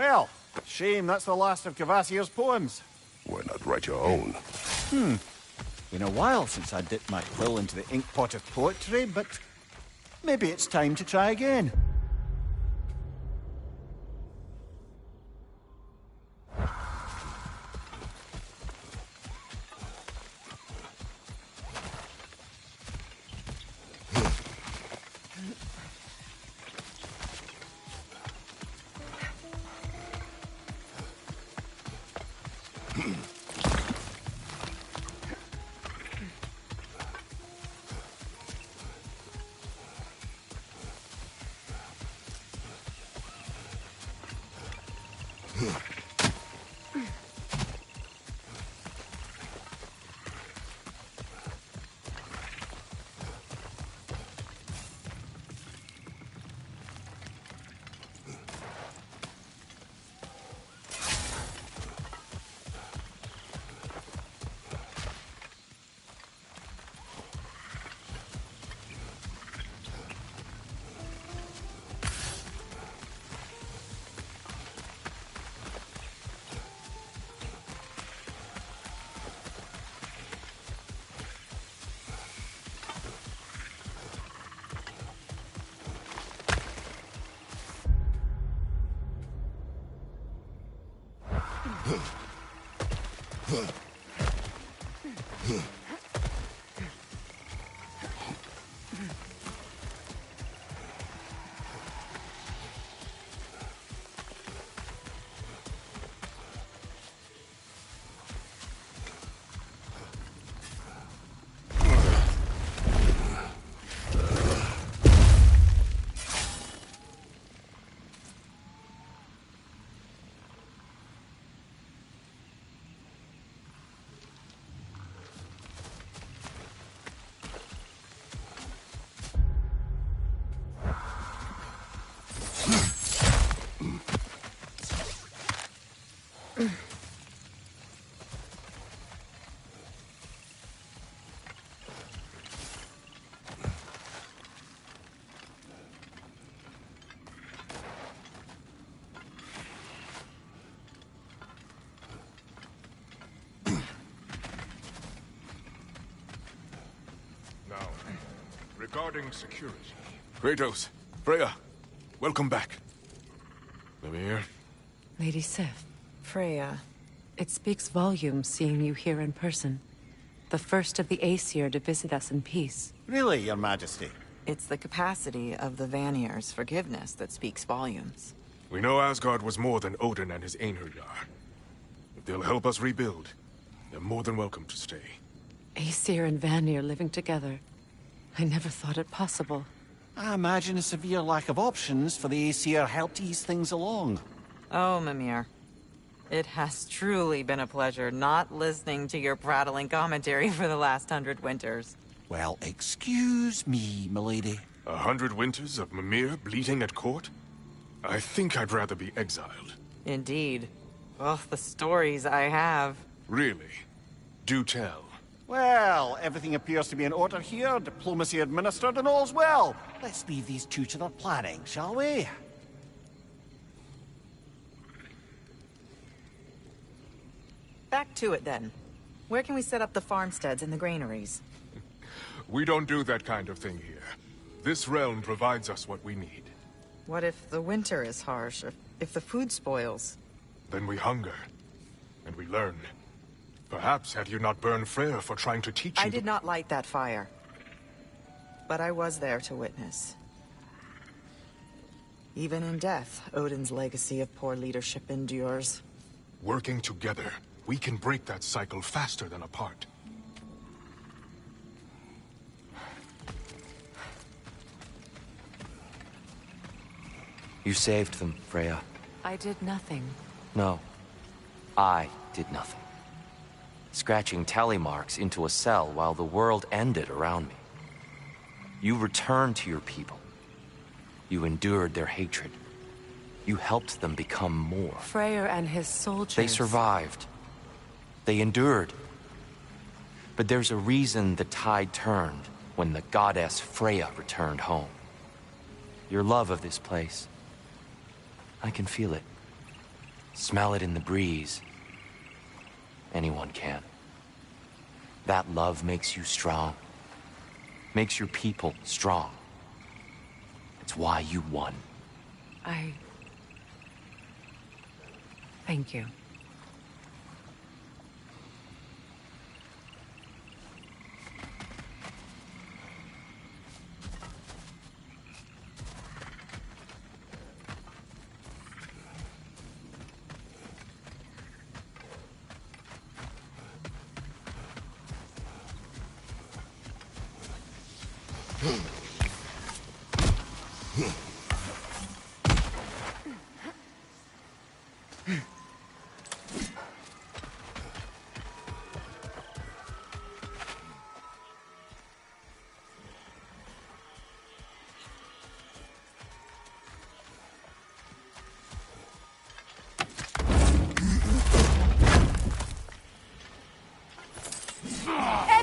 Well, shame that's the last of Kvasir's poems. Why not write your own? Been a while since I dipped my quill into the ink pot of poetry, but maybe it's time to try again. Now, regarding security. Kratos, Freya, welcome back. Mimir. Lady Sif, Freya. it speaks volumes seeing you here in person. The first of the Aesir to visit us in peace. Really, Your Majesty? It's the capacity of the Vanir's forgiveness that speaks volumes. We know Asgard was more than Odin and his Einherjar. If they'll help us rebuild, they're more than welcome to stay. Aesir and Vanir living together. I never thought it possible. I imagine a severe lack of options for the Aesir helped ease things along. Oh, Mimir. It has truly been a pleasure not listening to your prattling commentary for the last 100 winters. Well, excuse me, milady. 100 winters of Mimir bleating at court? I think I'd rather be exiled. Indeed. Oh, the stories I have. Really? Do tell. Well, everything appears to be in order here, diplomacy administered, and all's well. Let's leave these two to their planning, shall we? Back to it, then. Where can we set up the farmsteads and the granaries? We don't do that kind of thing here. This realm provides us what we need. What if the winter is harsh, or if the food spoils? Then we hunger, and we learn. Perhaps had you not burned Freyr for trying to teach you... I did not light that fire. But I was there to witness. Even in death, Odin's legacy of poor leadership endures. Working together, we can break that cycle faster than apart. You saved them, Freya. I did nothing. No. I did nothing. Scratching tally marks into a cell while the world ended around me. You returned to your people. You endured their hatred. You helped them become more. Freyr and his soldiers... They survived. They endured. But there's a reason the tide turned when the goddess Freya returned home. Your love of this place. I can feel it. Smell it in the breeze. Anyone can. That love makes you strong. Makes your people strong. It's why you won. Thank you.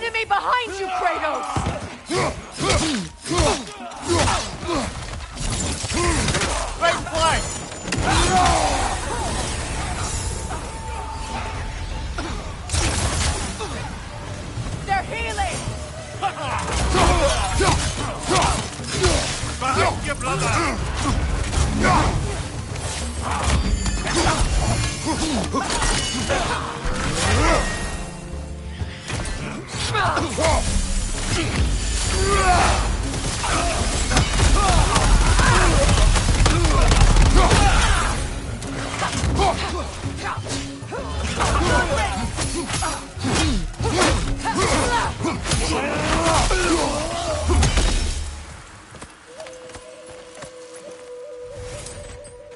Enemy behind you, Kratos! Right flank! They're healing! Behind you, brother!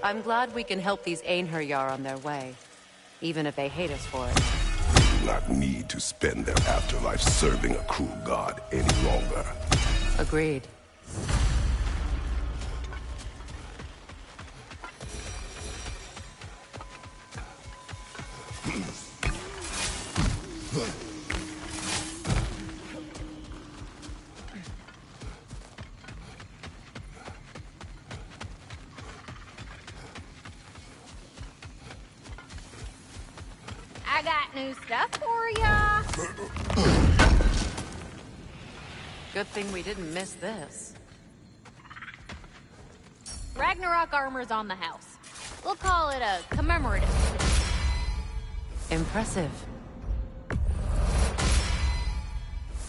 I'm glad we can help these Einherjar on their way, even if they hate us for it. Do not need to spend their afterlife serving a cruel god any longer. Agreed. I got new stuff for ya. Good thing we didn't miss this. Ragnarok armor's on the house. We'll call it a commemorative. Impressive.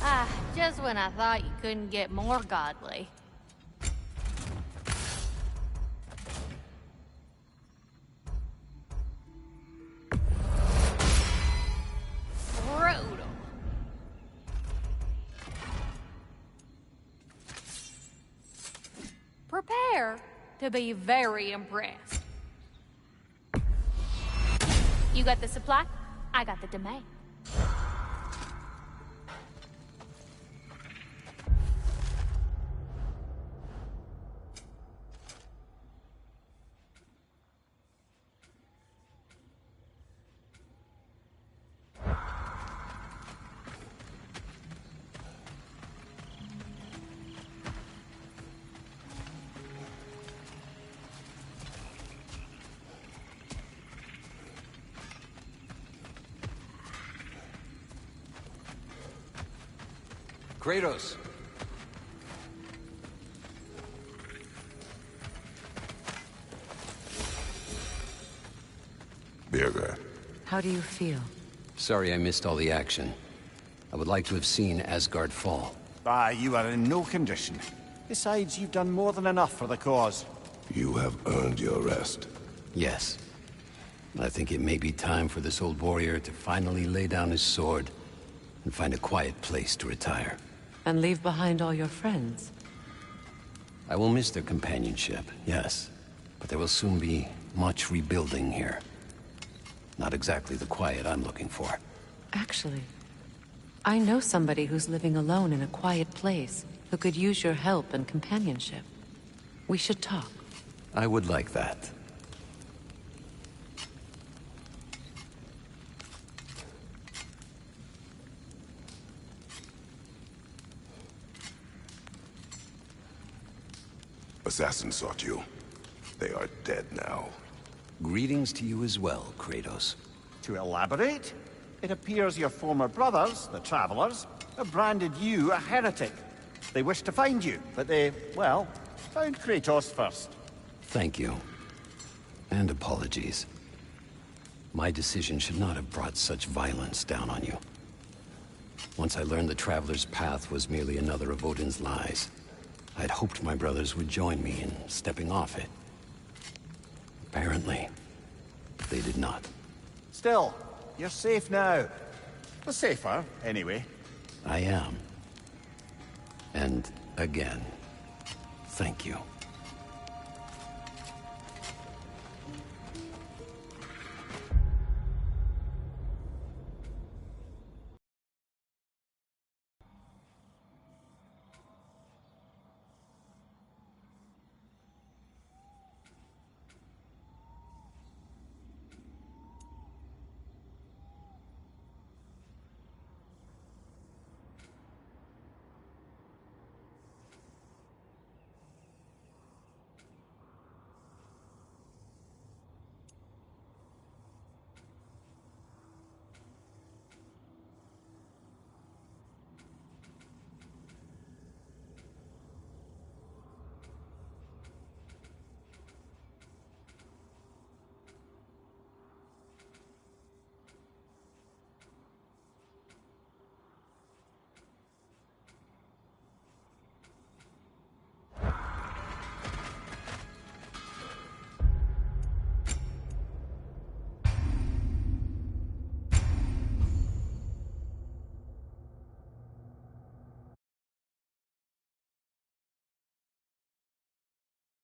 Ah, just when I thought you couldn't get more godly. Brutal. Prepare to be very impressed. You got the supply, I got the domain. Kratos. Birger. How do you feel? Sorry I missed all the action. I would like to have seen Asgard fall. You are in no condition. Besides, you've done more than enough for the cause. You have earned your rest. Yes. I think it may be time for this old warrior to finally lay down his sword and find a quiet place to retire. And leave behind all your friends? I will miss their companionship, yes. But there will soon be much rebuilding here. Not exactly the quiet I'm looking for. Actually, I know somebody who's living alone in a quiet place who could use your help and companionship. We should talk. I would like that. Assassins sought you. They are dead now. Greetings to you as well, Kratos. To elaborate, it appears your former brothers, the Travelers, have branded you a heretic. They wish to find you, but they, well, found Kratos first. Thank you. And apologies. My decision should not have brought such violence down on you. Once I learned the Traveler's Path was merely another of Odin's lies, I'd hoped my brothers would join me in stepping off it. Apparently, they did not. Still, you're safe now. Well, safer, anyway. I am. And again, thank you.